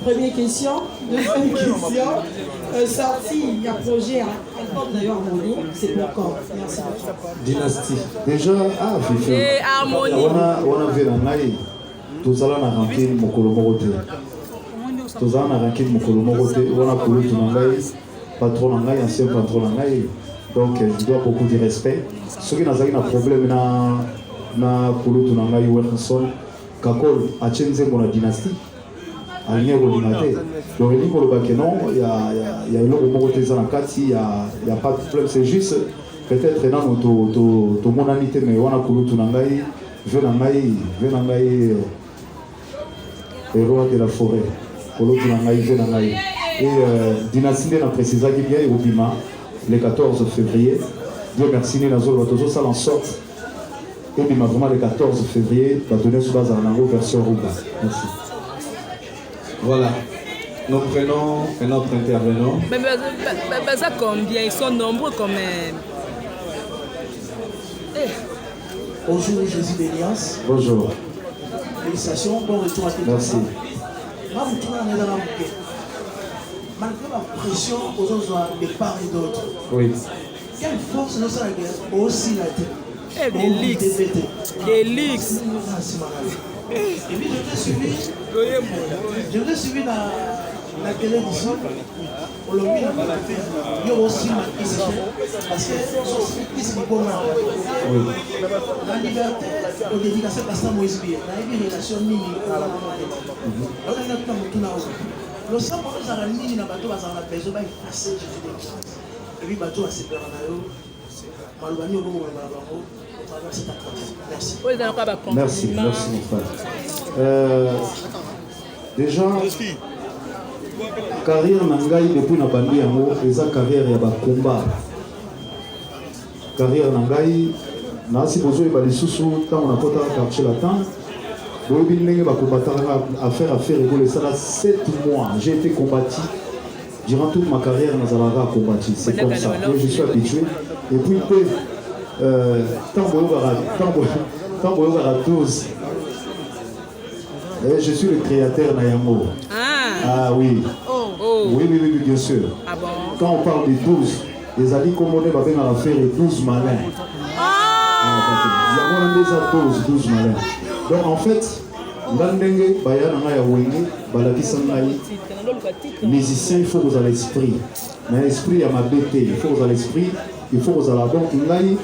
Speaker 15: Première question. Deuxième question. Sorti, il y a projet album d'ailleurs harmonie, c'est pour quand? Merci beaucoup.
Speaker 2: Dynastie. Déjà, Fifi.
Speaker 7: Et harmonie.
Speaker 2: On a vu la naïe. Tout ça là on a rempli mon colomoroté. Tout ça on a rempli mon colomoroté. On a coulé tout nangaï, patron nangaï, ancien patron nangaï. Donc je dois beaucoup de respect. Ceux qui n'ont pas de problème na coulé tout nangaï Wilson, Kakol a changé mon dynastie. Aligné au dynastie. Donc il dit pour le bac non, il y a une autre montée dans la carte, il y a pas de problème. C'est juste peut-être dans notre monanité mais on a coulé tout nangaï, venangaï. Le roi de la forêt, et dynastie n'a précisé qu'il y a le 14 février. Dieu merci, nous avons ça en sorte. Et puis vraiment le 14 février, va donner sur base à la version Ruba. Merci.
Speaker 11: Voilà. Nous prenons un autre intervenant.
Speaker 7: Mais ça combien? Ils sont nombreux quand même.
Speaker 10: Bonjour Jésus d'Elias.
Speaker 2: Bonjour.
Speaker 10: Félicitations, bon retour à tous.
Speaker 2: Merci.
Speaker 16: malgré la pression aux autres de part et d'autre.
Speaker 11: Oui.
Speaker 16: Quelle force nous a aussi la tête.
Speaker 7: Des leaks. Des leaks.
Speaker 16: Et puis je l'ai suivi dans la télévision. On l'a mis il y a aussi ma question. Parce que c'est du bon la liberté, au dédicace à Pasteur Moïse Bié. La relation mini. On a tout le le sang pour nous a mis dans le bateau, on a besoin de passer. Et puis, le bateau a séparé.
Speaker 6: Merci, merci mon frère. Déjà, carrière Nangaï depuis na bandi yango, eza carrière ya ba combat. Carrière Nangaï, na si bozo ba lisusu tant on a kota quartier latin. Boyebi ndenge ba combattant affaire et ça là 7 mois, j'ai été combattu. Durant toute ma carrière, nous avons combattu. C'est comme ça. Je suis habitué. Et puis, tant que 12, je suis le créateur Nayamo. Ah oui. Oui, bien sûr. Quand on parle de 12, les alliés commandés va bien à faire 12 malins. Il y a 12 malins. Donc en fait, musicien, il faut que vous ayez l'esprit. Mais l'esprit, il y a ma beauté. Il faut que vous ayez l'esprit. Il faut que vous ayez la banque. Il y a une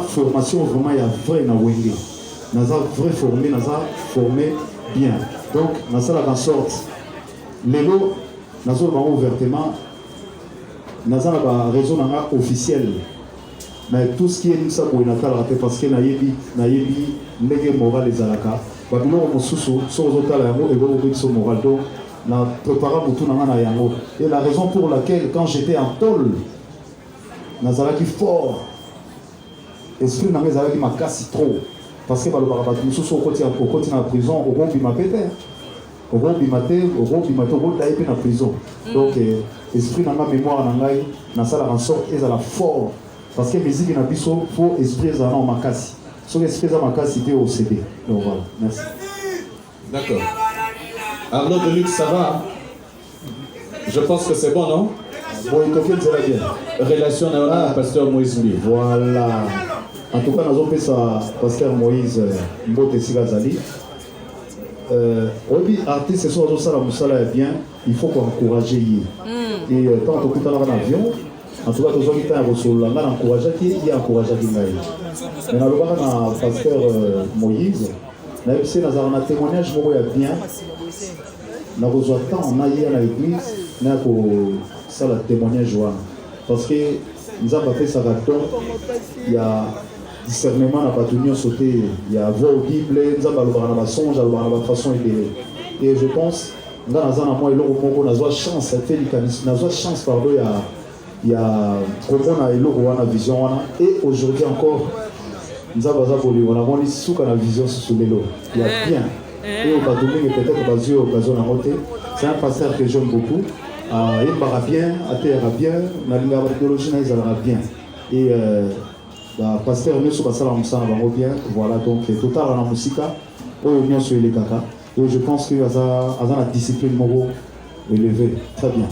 Speaker 6: formation vraiment, il y a vrai na wenge. Il y a vrai formé, il y a formé bien. Donc, il y a la sorte. Les lots, il y a ouvertement. Il y a un réseau officiel. Mais tout ce qui est ça pour une attaque, parce que naïbi négé moral les alaka. Babylon mosusu sur les autres là et vous sur moral donc na préparé pour tout na yango. Et la raison pour laquelle quand j'étais en tôle, nazalaki fort. Esprit na nazalaki ma casse trop parce que balobaka bato mosusu au côté na prison au gombi ma pété. Au gombi maté au tailler na prison. Donc esprit na ma mémoire na ngai na sala en sorte et à la fort. Parce que la musique n'a pas faut esprit à ma casse. Son esprit à ma casse, c'était au CD. Donc voilà, merci.
Speaker 11: D'accord. Arnaud Deluxe, ça va? Je pense que c'est bon, non?
Speaker 6: Bon, il faut que ça va bien.
Speaker 11: Relation avec le pasteur Moïse Lee.
Speaker 6: Voilà. En tout cas, nous avons fait ça, pasteur Moïse Mbote Sigazali. Oui, artiste, ce soir, ça la bien. Il faut qu'on encourage. Et tant qu'on écoute dans l'avion, en tout cas, tous ceux qui ont reçu l'angle encouragé, il y a encouragé qui m'a eu. Mais dans le cas de pasteur Moïse, nous avons un témoignage qui est bien. Nous avons tant on a eu à l'église, nous avons ça le témoignage. Parce que nous avons fait ça il y a discernement, n'a pas tenu sauter, il y a voix audible, nous avons la songe, nous avons la façon d'aider. Et je pense, nous avons chance, nous avons chance, pardon, il y a une vision et aujourd'hui encore nous avons une vision sur les lots. Il y a bien et au Badouming peut-être basé au gazon à monter. C'est un pasteur que j'aime beaucoup. Il va bien, à terre bien, la théologie il va bien. Et pasteur nous sur passer la moussa va bien. Voilà donc total en musique au union sur les caca. Et je pense que la discipline moro élevée très bien.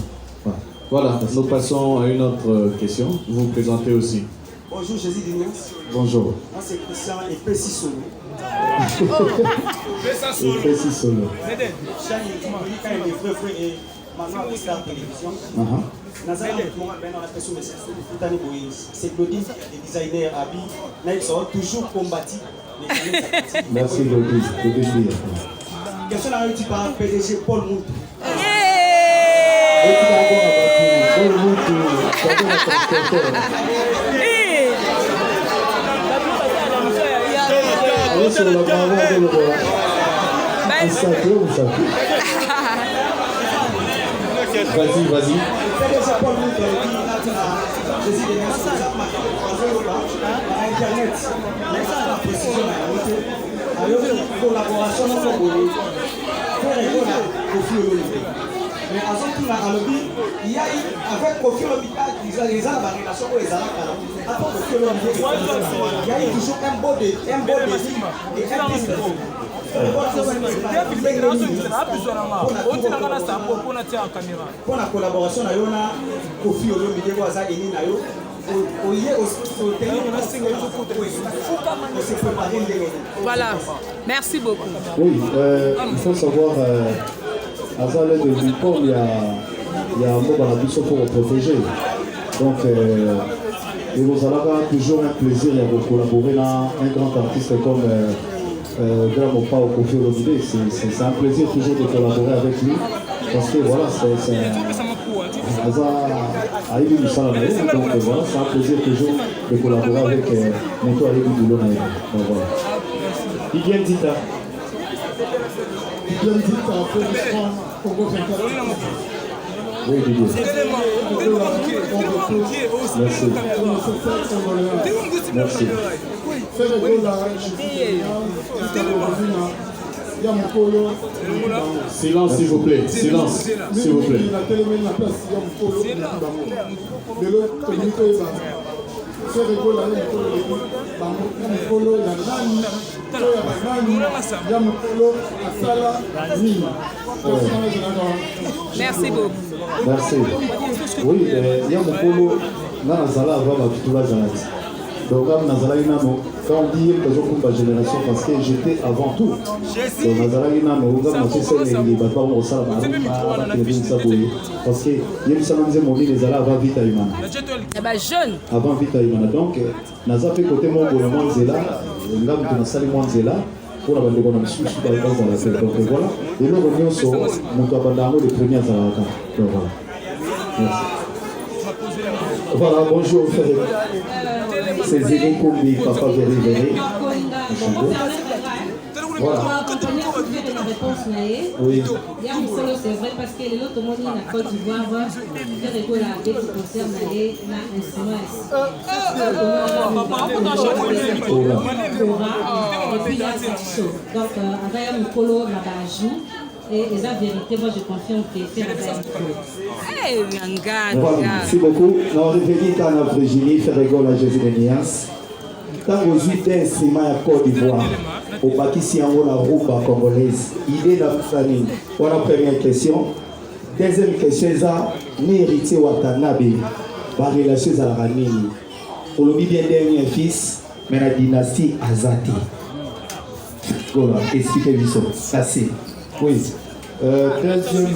Speaker 11: Voilà, nous passons à une autre question. Vous vous présentez aussi.
Speaker 16: Bonjour, Jésus Dino.
Speaker 6: Bonjour.
Speaker 16: Moi, c'est Christian et Pessi Solo.
Speaker 6: Pessi Solo.
Speaker 16: C'est Claudine, les designers habits. Ils sont toujours combattus.
Speaker 6: Merci, Claudine.
Speaker 16: Question là, tu parles PDG Paul Moutou.
Speaker 11: Vas-y.
Speaker 16: Collaboration mais à ce moment-là, il y a avec Kofi Olomide, ils ont la relation où ils ont il y a toujours un beau et un disque.
Speaker 10: Pour la collaboration, on a Kofi Olomide Wazageni Nayo.
Speaker 7: Voilà, merci beaucoup.
Speaker 6: Oui, il faut savoir, à Zalé de Dupont, il y a un mot dans la mission pour protéger. Donc, il vous aura toujours un plaisir de collaborer dans un grand artiste comme Gramopa ou Kofi Olomide. C'est un plaisir toujours de collaborer avec lui. Parce que voilà, c'est donc voilà, c'est un plaisir toujours de collaborer avec Moto Aïbi Boulot. Donc voilà. Didier Dita.
Speaker 17: Didier Dita, applaudissement Congo 24.
Speaker 6: Oui, Didier. Merci. Merci. Silence s'il vous plaît, silence s'il vous plaît.
Speaker 7: Merci beaucoup.
Speaker 6: Merci. Oui, il y a mon polo, dans la salle avant la Janati. Donc, quand on dit que je suis génération, parce que j'étais avant tout. Donc, parce que il y a les Zala avant vite à Imana.
Speaker 7: Eh bien, jeune.
Speaker 6: Avant vite à Imana. Donc, Naza fait côté mon gouvernement Zela, l'âme de Nassali Mwanzela, pour la bande de Gonamsou, dans la fête. Donc, voilà. Et nous revenons sur mon cabandano, les premiers Zalaka. Donc, voilà. Merci. Voilà, bonjour, frère. C'est Zéné Kombi, papa Véry. Voilà. Oui.
Speaker 4: C'est vrai parce que l'autre monde en Côte d'Ivoire, la qui concerne l'instrument. Et puis il y a cette chose. Donc, avec un polo, la bajou. Et la vérité, moi je confirme que c'est la
Speaker 2: Voilà, merci beaucoup. Nous revenons quand on a Virginie, Ferrego, la Jésus de Nias. Quand vous êtes un instrument à Côte d'Ivoire, au Pakistan, on a rumba congolaise. Idée de la famille. Voilà la première question. Deuxième question, c'est l'héritier Watanabe, par relation à la famille. Pour le bien dernier fils, mais la dynastie Azati. Voilà, expliquez-vous ça. Assez.
Speaker 6: Oui. Deuxième,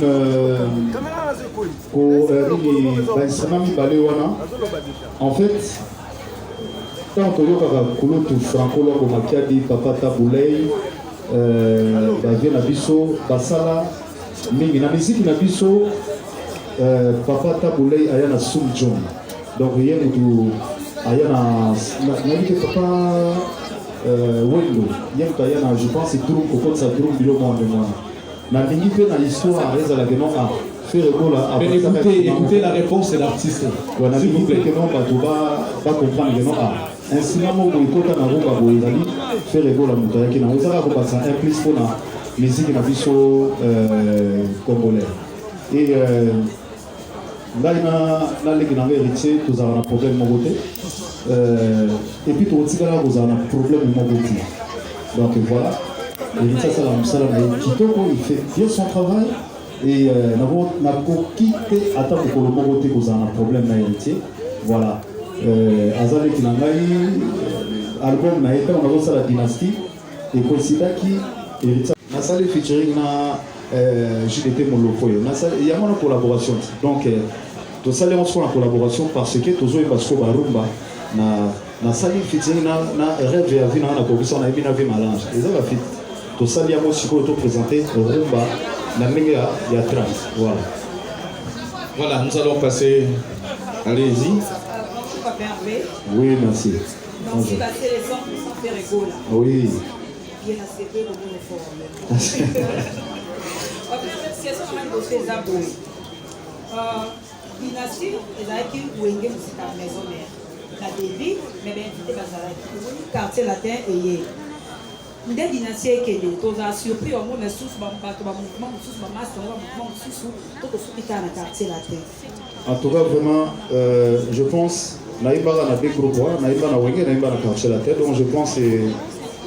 Speaker 6: en fait, quand on a Kouloutou Franco, Makiadi, Papa Taboulay, Davien Nabiso, Basala, Mingi, la musique Nabiso, Papa Taboulay, Ayana Soum John. Donc, rien du Ayana, Papa Wendo, Ayana, je pense que c'est tout, Coco, ça tourne, Bilo, moi, de moi. La ligne dans l'histoire,
Speaker 11: écoutez la réponse de l'artiste.
Speaker 6: S'il vous plaît, que non, pas comprendre que non. Ainsi, la implique pour la musique congolaise. Et là, il y a un héritier, vous avez un problème de côté. Et puis, vous avez un problème de côté. Donc voilà. Et ça, il fait bien son travail et nous avons quitté à temps pour le moment où vous avez un problème d'héritier. Voilà. Azale Kinangai, album, on a vu ça la dynastie et considère qui héritier. Nasale featuring na JDT Molokoyo. Il y a une collaboration. Donc, tout ça, on se fait en collaboration parce que tout ça est parce que Barumba Nasale featuring na rêve à vie na commission na bien vu mélange. Et ça va fit. Tout ça, il y a aussi présenté Rumba, la meilleure, il y a 30. Voilà.
Speaker 11: Voilà, nous allons passer. Allez-y.
Speaker 6: Oui, merci.
Speaker 10: Donc, si passer les 100% Ferrego là.
Speaker 6: Oui.
Speaker 10: Bien accepté pour mon effort. En fait, c'est ça qu'on a fait Zaboui. Dynastie, ils avaient qui Wenge, c'est ta maison mère. La débit, mais bien, c'était Bazaraki. Quartier latin et hier. Une dynastie qui est surpris au monde sous mouvement sous masse mouvement sous tout ce qui est dans quartier latin.
Speaker 6: En tout cas vraiment je pense naïba na des groupes naïba na wenge naïba na quartier latin donc je pense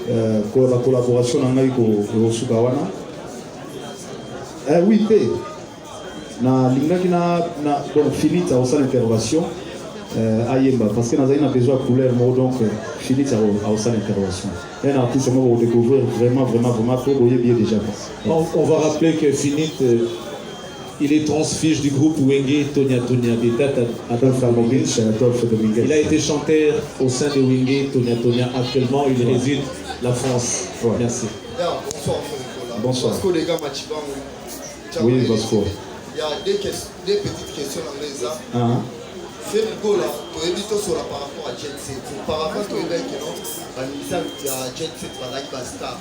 Speaker 6: la collaboration avec Sukawana. Oui, na lingaki na donc Philippe a aussi l'intervention Ayemba parce que nous avons besoin de couleur donc Philippe a aussi l'intervention. Un artiste on va découvrir vraiment trop bien déjà.
Speaker 2: On va rappeler que Philippe il est transfuge du groupe Wenge Tonia Beta Adolphe Dominguez. Il a été chanteur au sein de Wenge Tonia. Actuellement, il réside la France. Ouais. Merci.
Speaker 6: Bonsoir.
Speaker 18: Vasco, les gars,
Speaker 6: oui, Vasco.
Speaker 18: Il y a des petites questions dans les arts. C'est le goal là, tu es dit sur par rapport à Jet Set. Par rapport à toi, il y a Jet Set, il y a Star.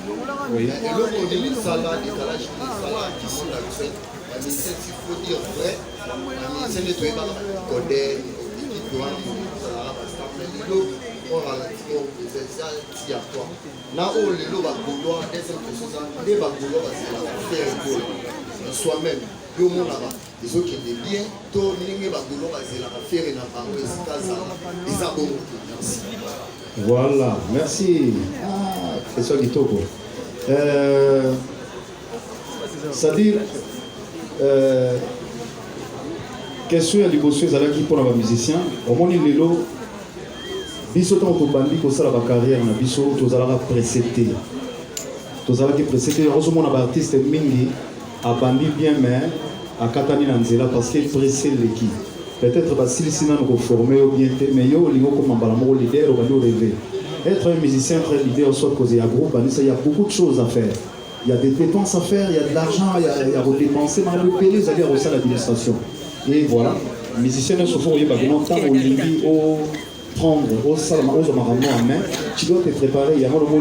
Speaker 18: Et l'autre, on dit ça là, décalage, ça là, qui sont là, il faut dire vrai, c'est nettoyé par le codé, l'équipe de l'autre, on ralentit, on fait à toi. Là où les lots va vouloir, deuxième question, les va vouloir faire un goal. Soi-même, le monde là-bas, les autres qui étaient bien, tout le monde va vouloir faire un goal. Merci.
Speaker 6: Voilà, merci. Ah, question qui toque. C'est-à-dire, question ya liboso ezalaki mpona bamusicien omoni lelo biso ntango tobandi kosala bacarrière na biso tozalaka presse te tozalaki presse te ozomona baartiste mingi abandi bien mais akatani na nzela parce que presse leki peut-être basilisi nano koforme yo bien te mais yo olingi okoma mbala moko leader obandi orêve être un musicien très leader soit cause ya groupe bandisa il y a beaucoup de choses à faire. Il y a des dépenses à faire, il y a de l'argent, il y a à dépenser, mais le pays, vous allez à l'administration. Et voilà, les musiciens ne se font rien, tant au limbi, au prendre, au salama, aux amarrements en main, tu dois te préparer. Il y a un moment où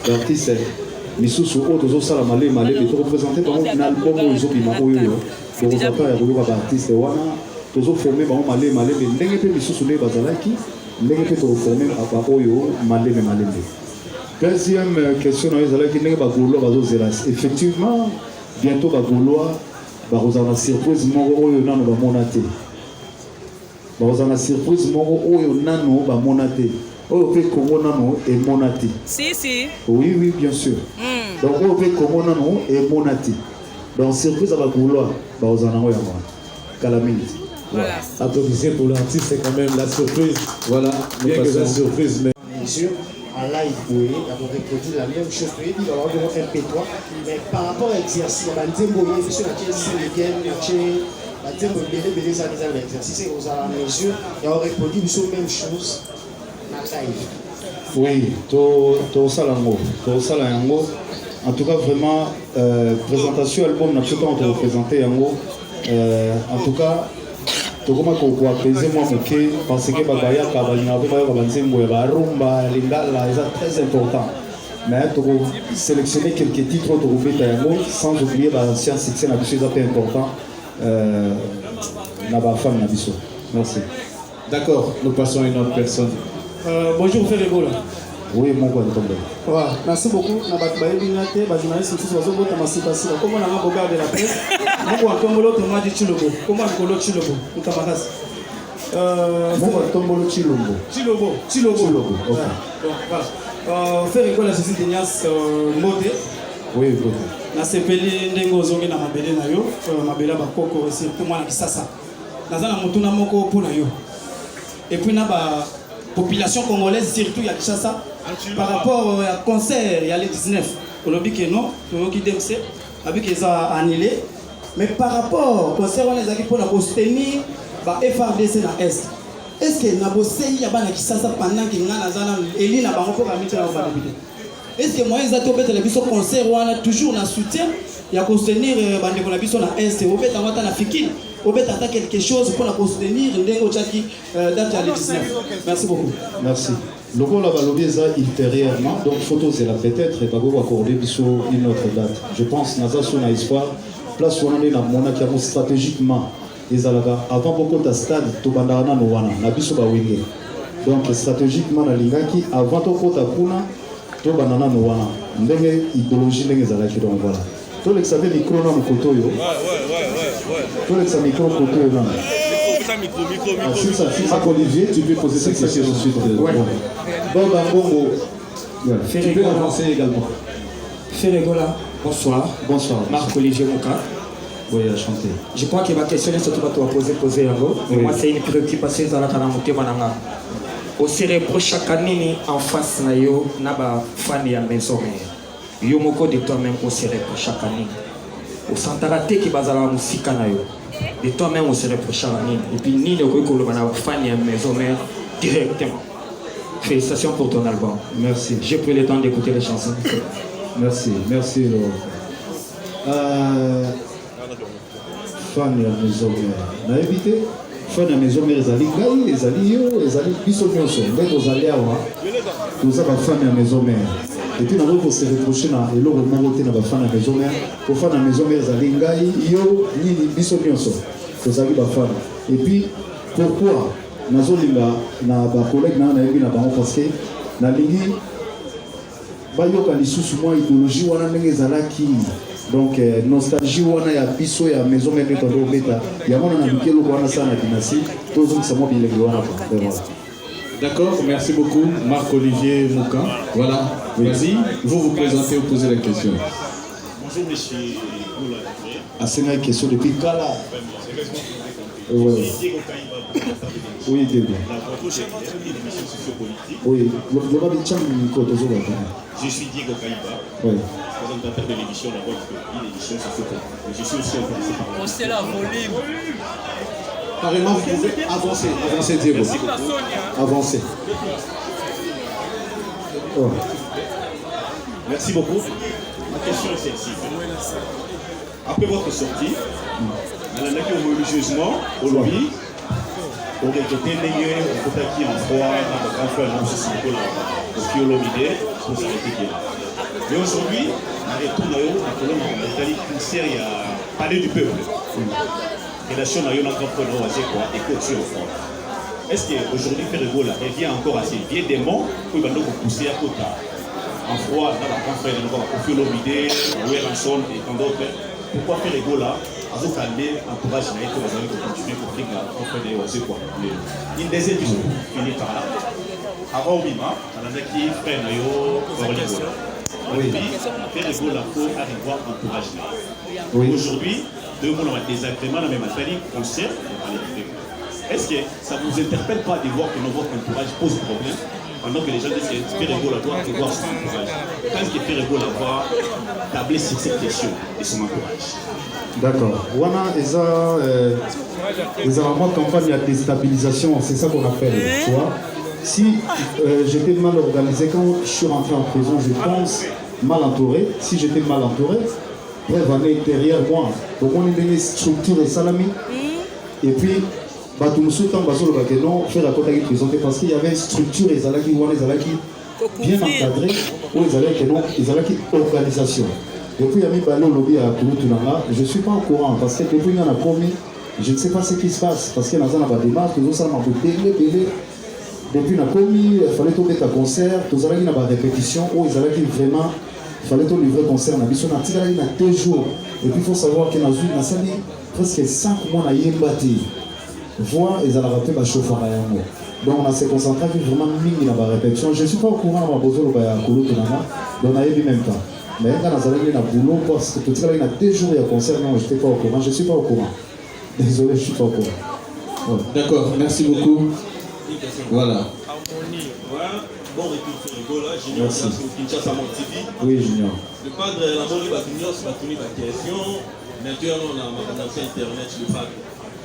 Speaker 6: l'artiste, mais sous autres, aux salama, les malais, mais te représenter par un album où ils ont mis ma ouïe, pour vous apprendre à rouler par artiste, tous aux formés, par un malais, mais n'est-ce pas sous les bazalaki, n'est-ce pas te reformer à part oyo, malais, mais malais. Deuxième question, effectivement, bientôt Bagoulois va la surprise moro nano va monate. La surprise moro nano va monate. Au fait Congo nano et monate.
Speaker 7: Si.
Speaker 6: Oui, bien sûr. Donc au fait Congo nano et monate. Donc surprise à Bagoulois va aux anano yama. Calamite.
Speaker 2: Voilà. Applaudissez pour l'artiste, c'est quand même la surprise. Voilà. Bien que la surprise, mais
Speaker 17: bien sûr. En live, oui, il y a reproduit la même chose. Il va y avoir un MP3. Mais par rapport à l'exercice, il y a un tempo, il y a l'exercice, vous avez la mesure, il y a reproduit la même chose en live.
Speaker 6: Oui, tout ça yango. En tout cas, vraiment, présentation album, n'a pas été représenté yango. En tout cas, tout comme on a pesé moi parce que Babaya Kabalina Rumba, Lingala, c'est très important. Mais tu as sélectionné quelques titres de sans oublier l'ancien succès, c'est très important. Merci.
Speaker 2: D'accord, nous passons à une autre personne.
Speaker 19: Bonjour, Ferrego.
Speaker 6: Oui, mon quoi de tomber.
Speaker 19: Merci beaucoup. Je suis journaliste qui comment on a regardé la presse. Comment Ferrego la Cécile Denias Modé.
Speaker 6: Oui.
Speaker 19: Na sepeli ndengo zongi na mabele na yo, mabela ba koko surtout moi na kisasa. Nazana mutuna moko pona yo. Et puis na ba population congolaise surtout ya Kinshasa par rapport à concert il y a les 19 on dit que non qui DMC avec qu'ils ont annulé mais par rapport au concert on les a qui pour la soutenir ba FRDC na est est-ce que na bossé ya bana Kinshasa pendant que ngana zana eli na bango pour amiter na ba député est-ce que moi ils ont fait le biso concert on a toujours na soutien il y a soutenir bande ko la biso na est au fait on na fikini au fait attaquer quelque chose pour la soutenir ndengo chaki date à 19. Merci beaucoup.
Speaker 6: Merci. Le rôle à Balobi est ultérieurement, donc photo c'est la peut-être et pas vous accorder sur une autre date. Je pense Naza sur la espoir place où on est dans mon qui a stratégiquement les alaga avant beaucoup de stade to bandana no wana na biso ba wenge. Donc stratégiquement na lingaki avant to kota kuna to bandana no wana ndenge idéologie ndenge zalaki donc voilà. Tout le savez micro na mokoto yo. Ouais. Tout le savez micro koto yo na. Micro. Si ça Olivier, tu peux poser cette question ensuite. Ouais. Bon,
Speaker 2: Tu peux avancer également.
Speaker 19: Ferregola, bonsoir.
Speaker 2: Bonsoir.
Speaker 19: Marc-Olivier Mouka.
Speaker 2: Oui, enchanté.
Speaker 19: Je crois que ma question est surtout pour poser un mot. Mais moi, c'est une préoccupation dans la Kanamoté Mananga. Au cérébro, chaque année, en face, na yo, na ba fan ya maison mère. Yo moko de toi-même au cérébro chaque année. Au santarate qui base à la musique na yo. De toi-même au cérébro chaque année. Et puis, ni le recours na fan ya maison mère directement. Félicitations pour ton album.
Speaker 2: Merci.
Speaker 19: J'ai pris le temps d'écouter les chansons.
Speaker 2: Merci, merci. Fan ya maison mère. Na évité. Fan ya maison mère ezali ngai, ezali yo, ezali biso nyonso. Ngai tozali awa. Toza ba fan ya maison mère. Et puis on va se reprocher na eloko moko te na ba fan ya maison mère. Ko fan ya maison mère ezali ngai, yo, nini biso nyonso. Tozali ba fan. Et puis pourquoi nazolinga na ba collègue na yebi na bango parce que na lingi bayoka lisusu mwa idéologie wana ndenge ezalaki. Donc nostalgie wana ya biso ya maison mère to do beta ya mona na mikelo wana sana dynastie tozo sama bilenge wana.
Speaker 11: D'accord, merci beaucoup Marc-Olivier Mouka. Voilà, vas-y, vous présentez ou posez la question.
Speaker 9: Bonjour monsieur.
Speaker 2: C'est une question depuis Kala. Oui, Diego. Oui,
Speaker 9: je suis Diego Kaïba.
Speaker 2: Oui.
Speaker 9: Présentateur de l'émission La Voix du Pays, l'émission sociopolitique. Je suis aussi intéressé par
Speaker 7: On sait la volume.
Speaker 2: Carrément, vous pouvez avancer. Avancez, Diego. Avancez.
Speaker 9: Oh. Merci beaucoup. Ma question est celle-ci. Après votre sortie, on a religieusement au lobby, on a été dénié au Kotaki en froid, dans le grand frère, non, c'est ce qu'on a au Kiolomide, pour s'arrêter bien. Mais aujourd'hui, on retourne à Colombe, en Italie, une série à parler du peuple. Relation à Yona Grand Frère, et côté au fond. Est-ce qu'aujourd'hui, Ferregola revient encore à ses vieux démons pour nous pousser à côté en froid, dans la grand frère, au Kiolomide, au Weranson et tant d'autres? Pourquoi Ferregola a calmé l'entourage naïf pour continuer pour dire qu'on fait quoi. Une deuxième question, finie par là. Avant Obima, on a qui frère Nayo Ferregola. Oui, Ferregola faut arriver à l'entourage naïf. Aujourd'hui, deux mots ont des agréments, même à faire un concert. Est-ce que ça ne vous interpelle pas de voir que votre entourage pose problème pendant que les gens disent que Ferregola doit revoir son entourage? Quand est-ce que Ferregola va tabler sur cette question de son entourage?
Speaker 2: D'accord. Wana ils ont une campagne de déstabilisation, c'est ça qu'on appelle. Tu vois? Si j'étais mal organisé, quand je suis rentré en prison, je pense mal entouré. Si j'étais mal entouré, preuve derrière moi. Donc on est une structure et salami. Et puis, tout le monde non faire la côté présenté parce qu'il y avait une structure et zalaki bien encadrée où ils avaient une organisation. Depuis il y a mis Balo lobby à Kouloutounanga, je ne suis pas au courant parce que depuis il y en a promis, je ne sais pas ce qui se passe parce qu'il y a des démarches, tout ça m'a belé. Depuis il y a commis, il fallait tomber un concert, tout ça il y a des répétitions où ils avaient vraiment, il fallait tout livrer concert, on a besoin de 2 jours. Et puis il faut savoir qu'il y a presque 5 mois à Yembati. Voir ils allaient rater ma chauffeur à Yango. Donc on a se concentré vraiment mis dans la répétition. Je ne suis pas au courant de ma besoin de Kouloutounanga, donc on n'a même pas. Mais quand on a un boulot, parce que tout ça, il y a 2 jours de concert, non, je n'étais pas au courant. Je ne suis pas au courant. Désolé, je ne suis pas au courant.
Speaker 11: Ouais. D'accord, merci beaucoup. Voilà.
Speaker 9: Bon retour sur le go là, Junior, c'est Kinshasa Mon TV.
Speaker 2: Oui, Junior.
Speaker 9: Le cadre, la bonne Junior, c'est la question. Maintenant, on a ma connexion internet, le padre.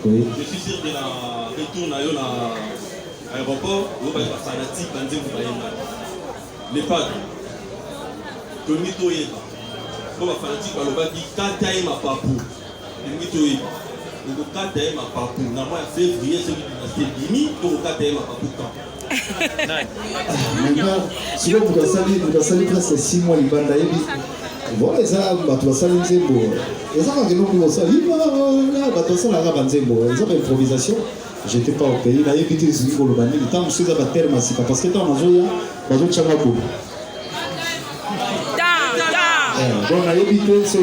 Speaker 2: Oui.
Speaker 9: Je suis sûr que la retour à l'aéroport, vous allez passer à la tique, les padres. Tomito yeba comme fanatique balobaki kata ye mapapu tomito yeba ngo kata ye mapapu na mois de février c'est dynastie bimi to kata ye mapapu quand
Speaker 2: maintenant si vous avez presque 6 mois libanda yebi bon les ça bato basali nzembo eza ka keno ko sali ba bato basala ka banzembo eza ba improvisation j'étais pas au pays na yebi te zili ko lobani tant monsieur za ba terme c'est parce que tant nazoya bazo changa ko. Donc, on a évité ce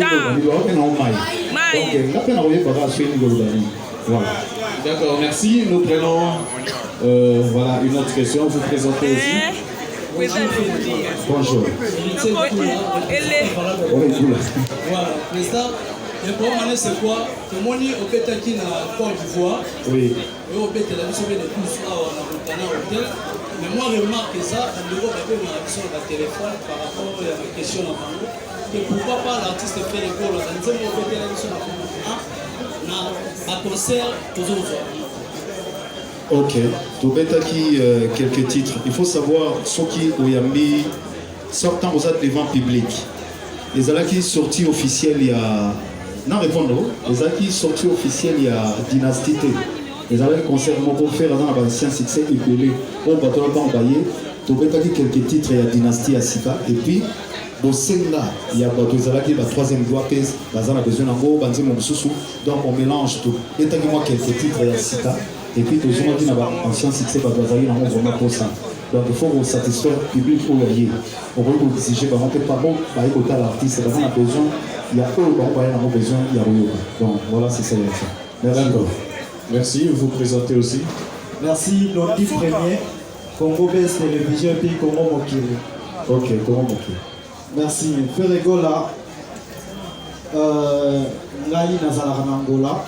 Speaker 11: D'accord, merci. Nous prenons voilà, une autre question. Vous présentez aussi.
Speaker 6: Bonjour.
Speaker 19: Voilà, président. Le problème, c'est quoi? Tout le monde est au Pétaki dans Côte d'Ivoire.
Speaker 6: Oui.
Speaker 19: Et au Pétaki, on a plus à hôtel. Mais moi, je remarque ça, on doit faire un téléphone par rapport à la question à Bango. Et pourquoi pas l'artiste fait l'école dans un concert, toujours.
Speaker 6: Ok. Tout Pétaki, quelques titres. Il faut savoir ce qui Oyambi sortant aux autres devant public. Les Alaki sortis officiels il y a. Non, répondons. Les Alaki sortis officiels il y a Dynastité. Les Alaki concert mon faire dans l'ancien succès épelé. On va tout envoyer. Tout Pétaki quelques titres il y a Dynastie à Sika. Et puis, au Senga, il y a les Alaki la troisième doigt pèse. Bazan a besoin d'un gros bandit mon sous. Donc on mélange tout. Et t'as moi quelques titres il y a Sika. Et puis, tout le monde qui n'a pas ancien succès, va vraiment pour ça. Donc, il faut vous satisfaire le public où il y a. On va vous exiger, on ne peut pas bon, par exemple, l'artiste, on a besoin, il y a eux, on a besoin, il y a eux. Donc, voilà, c'est ça.
Speaker 11: Merci. Merci, vous vous présentez aussi.
Speaker 20: Merci, Londi Premier, Congo Best Télévision et puis Congo Mokili.
Speaker 6: Ok, Congo Mokili.
Speaker 20: Merci. Ferregola, Ngai Nazala Angola.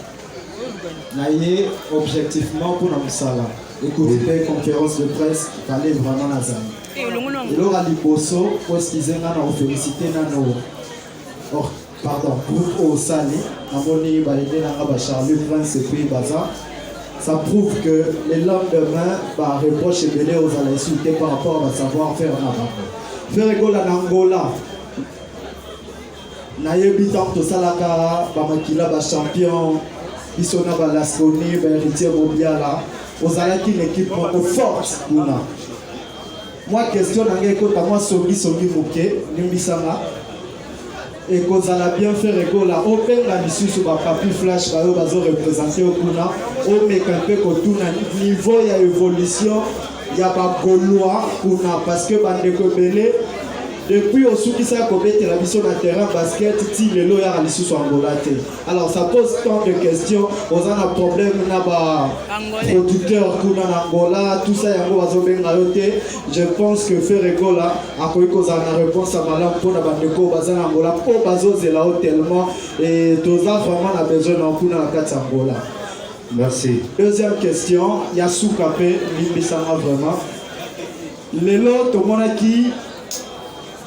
Speaker 20: Naïe objectivement pour notre salle. Écoutez la conférence de presse, il fallait vraiment la zone. Et là, à Liboso, pour excuser, on a félicité nos groupe au Sali, on a Charlie Prince et puis Baza. Ça prouve que le lendemain, par reproche et belé aux insultés par rapport à savoir-faire en avant. Ferregola Angola. Naïe bitan to salaka, Bamakila, champion. Isona Balasconi, héritier Mobiala, aux Alaki une équipe forte. Moi, question à moi, Songi Mouké, Nimbisama, et qu'on a bien fait la open la mission sur ma papier flash, va représenter au Kuna, au mécanisme au niveau il y a évolution, il y a pas Gaulois, Kuna, parce que Bandeko Belé. Depuis au Soukissa Kobé, la mission de terrain basket, il est là à l'issue sur Angola. Alors ça pose tant de questions. On a un problème, on a un producteur qui est en Angola, tout ça, je pense que Ferregola a une réponse à Malam pour la Bandeko, Bazan Angola, pour Bazo Zela tellement, et tout ça vraiment a besoin d'un la carte Angola.
Speaker 6: Merci.
Speaker 20: Deuxième question, Yassou Kapé, Limbisama vraiment. Lelo, tout le monde qui.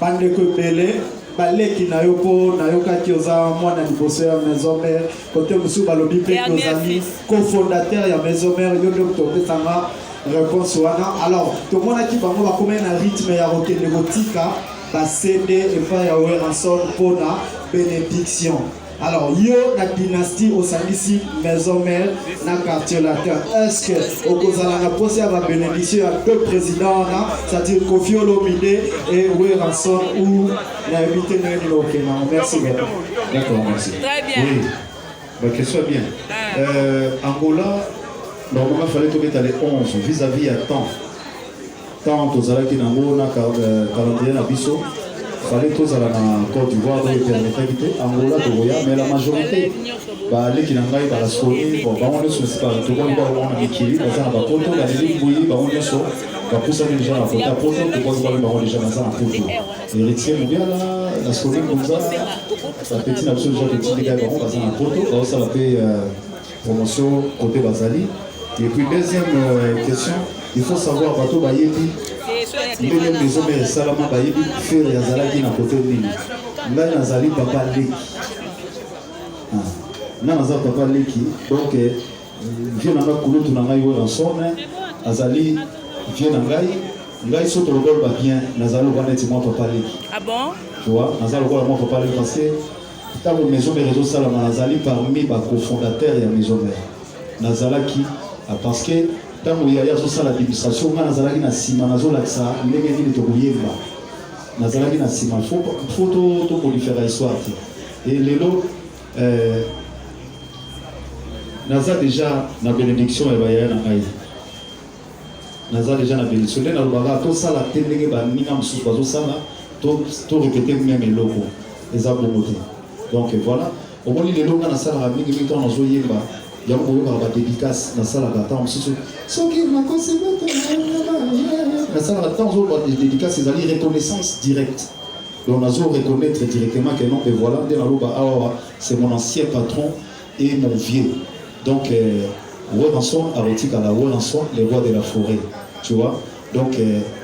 Speaker 20: Bandeko Belé, Baleki Nayopo, Nayoka Kioza, moi Naniboso ya Maison Mère, côté Moussou Balobi, nos amis, cofondateur ya Maison Mère, Yodok Topé Sanga, réponse wana. Alors, tout le monde qui va comment un rythme ya roké négotika, va céder et faire ya rançon pour la bénédiction. Alors, yo la dynastie au Salisi, Maison Mère, na quartier latin. Est-ce que au Kozala na posé à la bénédiction à deux présidents, c'est-à-dire Kofi Olomide et Ranson ou la évité de l'Okena? Merci beaucoup.
Speaker 6: D'accord, merci.
Speaker 7: Très bien.
Speaker 6: Oui, bah, qu'elle soit bien. Angola, normalement, il fallait tomber à les 11 vis-à-vis à temps. Tant aux Alaki Nango, calendrier Nabiso. Il fallait tous à la Côte d'Ivoire pour permettre d'éviter Angola, Togoya, mais la majorité, les qui n'ont pas la soirée, on est sur le site, tout le monde a mis Kili, on a poto, la ligne bouillie, on est sur, on pousse les gens à poto, tout le monde a déjà dans un poto. Et les tiens, bien la soirée comme ça, la petite nation déjà petit dégât, on va dans un poto, ça va faire promotion côté Bazali. Et puis deuxième question, il faut savoir, bateau Bayebi. Il y a une maison mais Salama Bayebi fait les Azalaki à côté de l'île. Là, Nazali Papa Leki. Nazali Papa Leki. Donc, vient dans la couleur de Nangaï ou Ranson. Azali vient dans Gaï. Gaï saute le bol bien. Nazali va nettement Papa Leki.
Speaker 7: Ah bon?
Speaker 6: Tu vois, Nazali va vraiment Papa Leki parce que dans la maison mais réseau Salama Nazali parmi les cofondateurs et la maison mère. Nazalaki parce que tant qu'il y a l'administration, Nazalaki na sima nazolaksa ndenge nini tokoyeba. Nazalaki na sima faut to proliférer histoire. Et lelo naza déjà na bénédiction et baya na ngai. Naza déjà na bénédiction na lobaka to sala tendenge ba ninga mususu bazo sala to répéter même eloko eza bomote. Donc voilà, au moins lelo na sala mingi mingi to nazoyeba. Il y a un dédicace dans la salle à bâton. Ce qui m'a conseillé, ça la temps des dédicaces c'est une reconnaissance directe. Donc on a reconnaître directement que non, et voilà, c'est mon ancien patron et mon vieux. Donc Woranson, Arotika la Woranson, les rois de la forêt, tu vois. Donc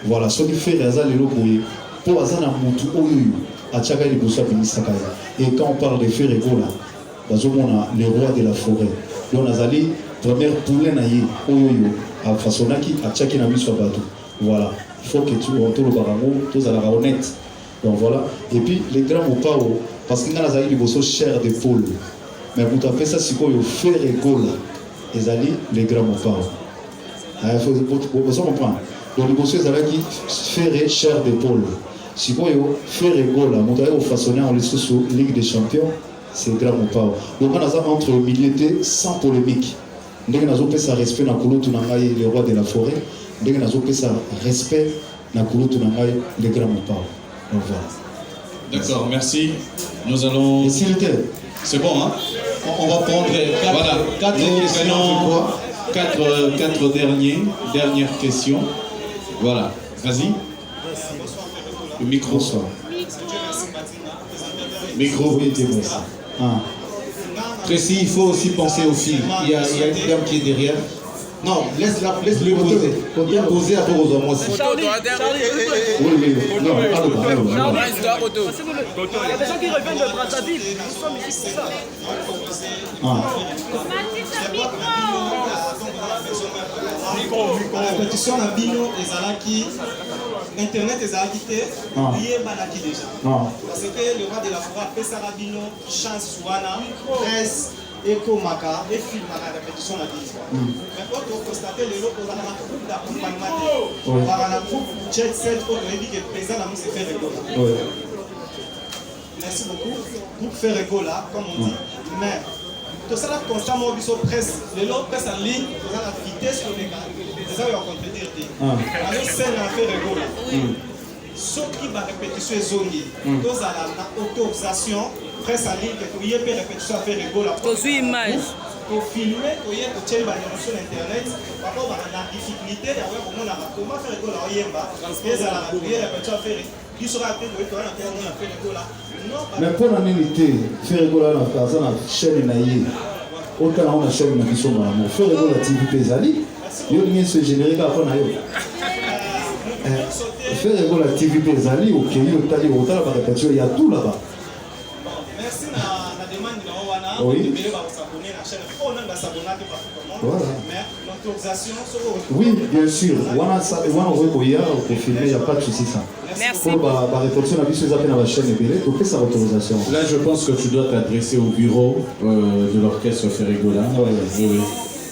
Speaker 6: voilà, ce qui fait Raza le Loboye, pour Azana Moutou Oyu, à Tchaka et Boussa Binisakaya. Et quand on parle de Ferregola, on a les rois de la forêt. Donc Azali, première poule naïe, Oyu, à Fasonaki, à Tchaki Nami Bateau. Voilà, il faut que tu retournes au Baramo, tous à la honnête. Donc voilà, et puis les grands au pao, parce qu'il y a des bossos chair de poule. Mais vous tapez ça, c'est quoi, il faut faire égola. Les alliés, les grands au pao. Il faut comprendre. Donc les bossos, qui faire chair de poule. Si vous faire égola, vous avez façonné en Ligue des Champions, c'est grand au pao. Donc on a entre milité sans polémique. Nous avons fait ça respect dans les rois de la forêt. Nous avons fait ça respect dans les grands au pao.
Speaker 11: D'accord, merci. Nous allons. C'est bon, hein? On va prendre quatre questions. Quatre dernières questions. Voilà, vas-y. Le micro soit. Micro, oui, c'est bon ça. Précis, il faut aussi penser au fil. Il y a une dame qui est derrière. Non, laisse-le poser. Il a posé à pour aux hommes aussi.
Speaker 7: Charlie.
Speaker 11: Oui. Non,
Speaker 7: Il y a des gens qui reviennent de Brazzaville. Nous sommes ici pour ça.
Speaker 19: La répétition à Bino et Zalaki, Internet et Zalaki, lié Balaki déjà. Parce que le roi de la forêt a fait Sarabino, chance Wana, presse. Eko Maka et film à la répétition à Bino. Mais quand on constate les lots, on a un groupe d'accompagnement. On a un groupe Jet Set, on a dit que le président a mis ses faits rigola. Merci beaucoup. Groupe fait rigola, comme on dit. Mais tout ça, constamment, ils sont presse. Les lots presse en ligne, on a la vitesse sur les gars. C'est ça qu'on va compléter. Alors, c'est un fait rigola. Ce qui va répétition zone, tous à la autorisation. Presse en ligne, que tu y aies répétition à faire rigola.
Speaker 7: Pour image.
Speaker 19: Pour filmer, pour y aies sur Internet, par rapport à la difficulté, comment faire rigola au Yemba, et à la répétition à faire qui sera appelé pour faire rigola.
Speaker 6: Mais pour la minute, faire rigola dans la chaîne naïe, autant on a chaîne qui sont dans l'amour. Faire rigola TV Pézali, il y a ce générique à prendre. Faire rigola TV Pézali, ok, il y a tout là-bas.
Speaker 19: Merci la demande de Wana.
Speaker 6: Oui.
Speaker 19: Voilà. Mais l'autorisation.
Speaker 6: Oui, bien sûr. Wana pour filmer, il n'y a pas de souci ça.
Speaker 7: Merci.
Speaker 6: Pour la réflexion, la vie dans la chaîne et pour faire sa autorisation.
Speaker 11: Là, je pense que tu dois t'adresser au bureau de l'orchestre Ferregola. Oui.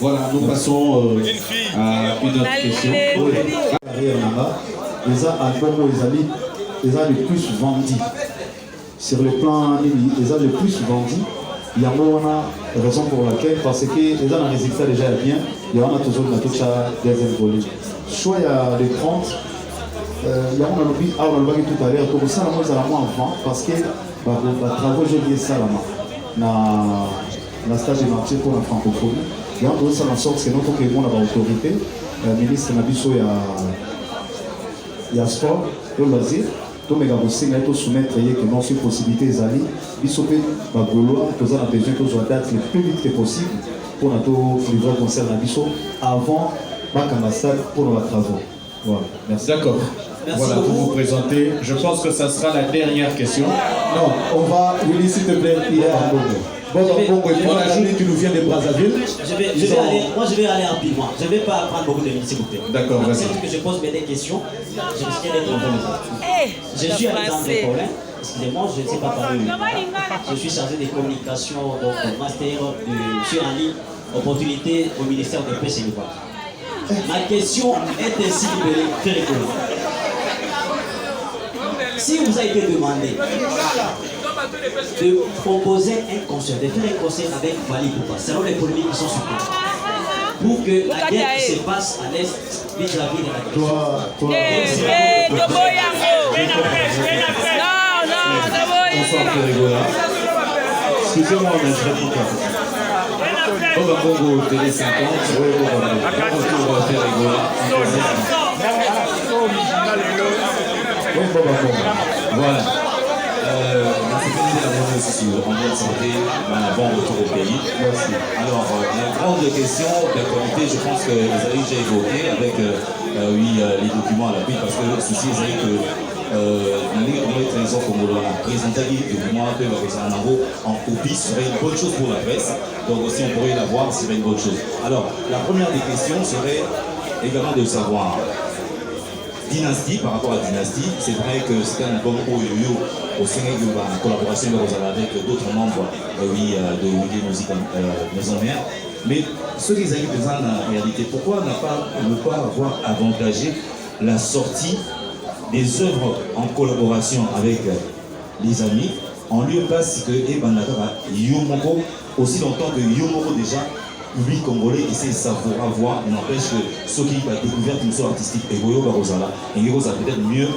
Speaker 11: Voilà, nous passons à une autre question. Les albums, les a le plus vendus. Sur le plan, ils ont le plus vendu. Il y a une raison pour laquelle, parce que les ont un résultat déjà bien, il y a toujours une deuxième volume. Soit il y a les 30, il y a un lobby, on l'a vu tout à l'heure, comme ça, nous allons avant, parce que les travaux, j'ai lié ça dans le stage de marché pour la francophonie. Il y a un ça en sorte que nous, pour que nous avons l'autorité, le ministre Nabiso, il y a sport, le loisir. Donc, nous avons soumettre que possibilité d'aller, il faut que nous avons besoin que date le plus vite que possible pour notre livre concert avant l'ambassade pour nos travaux. Voilà. Merci. D'accord. Voilà, pour vous présenter. Je pense que ça sera la dernière question.
Speaker 6: Non, on va, Willy, s'il te plaît, Bon, tu nous viens de Brazzaville.
Speaker 21: Je vais aller rapidement. Je ne vais pas prendre beaucoup de minutes, s'il vous plaît.
Speaker 11: D'accord, vas-y.
Speaker 21: Que je pose bien des questions. Je risque d'être je suis Alexandre Paulin. Excusez-moi, je ne sais pas parler. Je suis chargé des communications, donc master sur en ligne, opportunité au ministère de Pêche et l'Élevage. Ma question est ainsi libérée. Si vous a été demandé de proposer un concert, de faire un concert avec Wally Poupa, selon les polémiques qui sont sur place, pour que la guerre qui se passe à l'est vis-à-vis de la
Speaker 11: excusez-moi, mais je réponds pas. On va Congo télé 50, on va retour Ferregola.
Speaker 1: Voilà. Merci de en bonne santé, un bon retour au pays. Merci. Alors, la grande question d'actualité, je pense que vous avez déjà évoqué avec les documents à l'appui, parce que ceci est que présenter des documents en copie serait une bonne chose pour la presse. Donc aussi on pourrait l'avoir, ce serait une bonne chose. Alors, la première des questions serait également de savoir Dynastie, par rapport à Dynastie, c'est vrai que c'est un album au sein de la collaboration avec d'autres membres de Wigé Musique Maison Mère. Mais ceux qui ont besoin en réalité, pourquoi ne pas avoir avantagé la sortie des œuvres en collaboration avec les amis, en lieu place que Ebanaka Yomoko, aussi longtemps que Yomoko déjà, public congolais essaie de savoir voir, n'empêche que ceux qui ont découvert une sorte artistique et Goyo Barosala, et Goyo peut-être mieux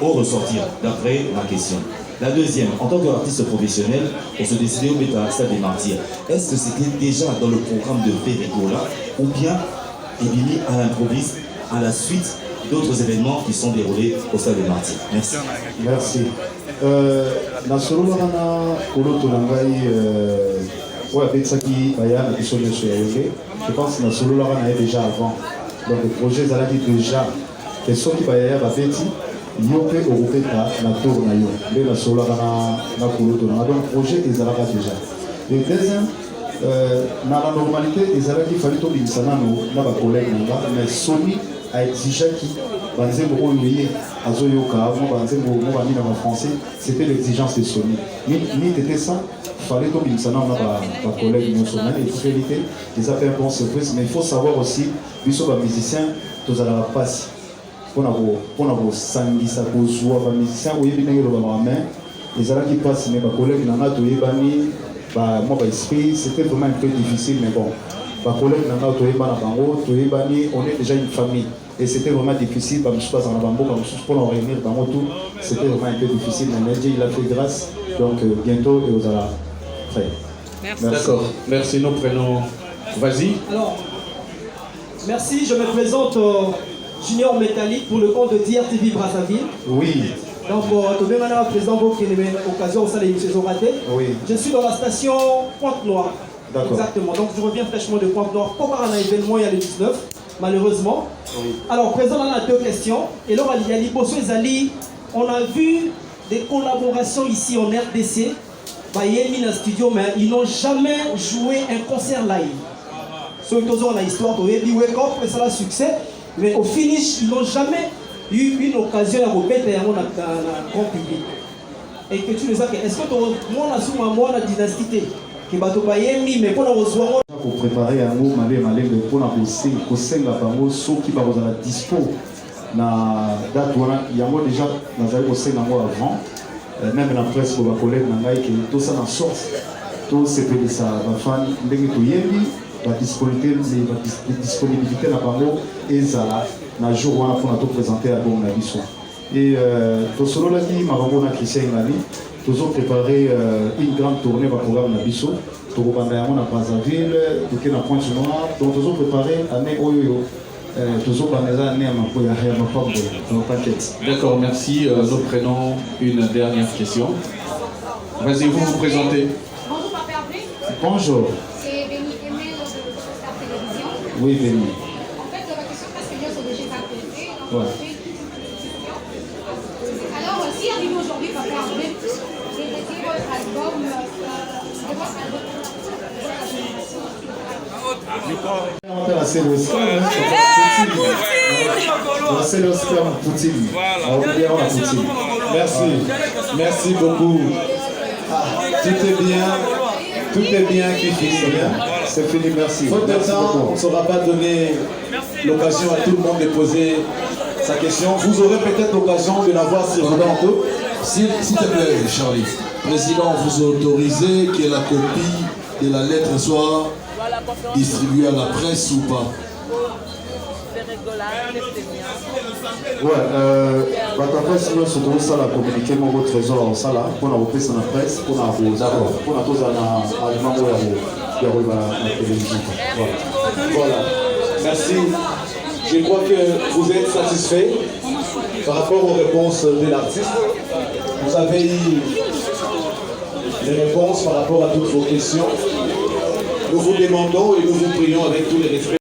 Speaker 1: au ressortir, d'après ma question. La deuxième, en tant qu'artiste professionnel, pour se décider au Stade des Martyrs, est-ce que c'était déjà dans le programme de Verigola ou bien Ebini à l'improviste à la suite d'autres événements qui sont déroulés au Stade des Martyrs? Merci.
Speaker 11: Merci. Nasolo Rana, Kolo Tolangai, je pense que Nasolo Rana est déjà avant. Donc le projet Zalaki déjà, que ceux qui Bayaya Babeti, Yope Européta, na tour na yo. Mais Nasolo Rana, na Kolo Tolangai. Donc le projet est Zalaka déjà. Le deuxième, dans la normalité, les Zalaki fallait tout l'insana nous, na ba collègue nanga, mais Sony a exigé qui c'était l'exigence de Sony. Ni c'était ça, il fallait que nous soyons nos collègues nous sommes et pour éviter des affaires un bon surprise, mais il faut savoir aussi, nous sommes musiciens, tous à la passe. Pour nous sanguisa, pour jouer, les musiciens, où ils viennent dans la main, les alliés qui passent, mais les collègues n'en a tout ébani, moi esprit, c'était vraiment un peu difficile, mais bon. Les collègues n'en a tout ébani, on est déjà une famille. Et c'était vraiment difficile, pour nous réunir dans tout, c'était vraiment un peu difficile, mais Dieu il a fait grâce, donc bientôt et aux alas.
Speaker 14: Merci.
Speaker 11: D'accord, merci, nous prenons. Vas-y.
Speaker 22: Alors, merci, je me présente Junior Métallique pour le compte de DRTV Brazzaville.
Speaker 11: Oui.
Speaker 22: Donc, tout le monde président qui a l'occasion de l'émission ratée.
Speaker 11: Oui.
Speaker 22: Je suis dans la station Pointe-Noire.
Speaker 11: D'accord.
Speaker 22: Exactement, donc je reviens fraîchement de Pointe-Noire. Pour voir un événement, il y a le 19. Malheureusement. Oui. Alors, présent, on a deux questions. Et là, il y a Liboso et Zali. On a vu des collaborations ici en RDC. Bayemi dans le studio, mais ils n'ont jamais joué un concert live. Sur on a l'histoire de Wake Up, et ça a succès. Mais au finish, ils n'ont jamais eu une occasion de répéter dans le grand public. Et que tu nous as dit, est-ce que moi, on a dynastie mais
Speaker 11: pour préparer un mot malé pour la kosenga bango soki bakozala dispo na date wana yango déjà nazali kosenga yango avant même la presse pour bacollègue na ngai ke tosala sorte tosepelisa bafani ndenge toyebi disponibilité na bango ezala na jour wana mpona toprésenter album na biso et tosololaki makambo na Christian Ngani. Nous avons préparé une grande tournée par programme Nabiso. Nous avons préparé à Brazzaville, nous avons Pointe-Noire. Donc nous avons préparé année Oyo. Nous avons préparé année à Mapoya.
Speaker 23: D'accord, merci. Nous prenons une dernière question. Vas-y, vous vous présentez.
Speaker 5: Bonjour, Papa Hervé.
Speaker 11: Bonjour.
Speaker 5: C'est Béni Emel de Star Télévision.
Speaker 11: Oui, Béni.
Speaker 5: En fait, ma question, parce que bien sûr, déjà intéressé.
Speaker 11: Ouais.
Speaker 5: Alors, si arrivé aujourd'hui, Papa Hervé, votre album,
Speaker 11: Merci beaucoup. Tout est bien qui finit bien. C'est fini, merci. Faute de temps, on ne saura pas donner l'occasion à tout le monde de poser sa question. Vous aurez peut-être l'occasion de la voir sur le bandeau.
Speaker 3: S'il te plaît, Charlie, président, vous autorisez que la copie de la lettre soit distribuée à la presse ou pas?
Speaker 11: Ouais, après, si nous sommes ça, la communiquer mon trésor, ça là, pour la reprise dans la presse, pour la rose, pour la chose à la télévision. Voilà. Merci. Je crois que vous êtes satisfait. par rapport aux réponses de l'artiste. Vous avez eu les réponses par rapport à toutes vos questions. Nous vous demandons et nous vous prions avec tous les respects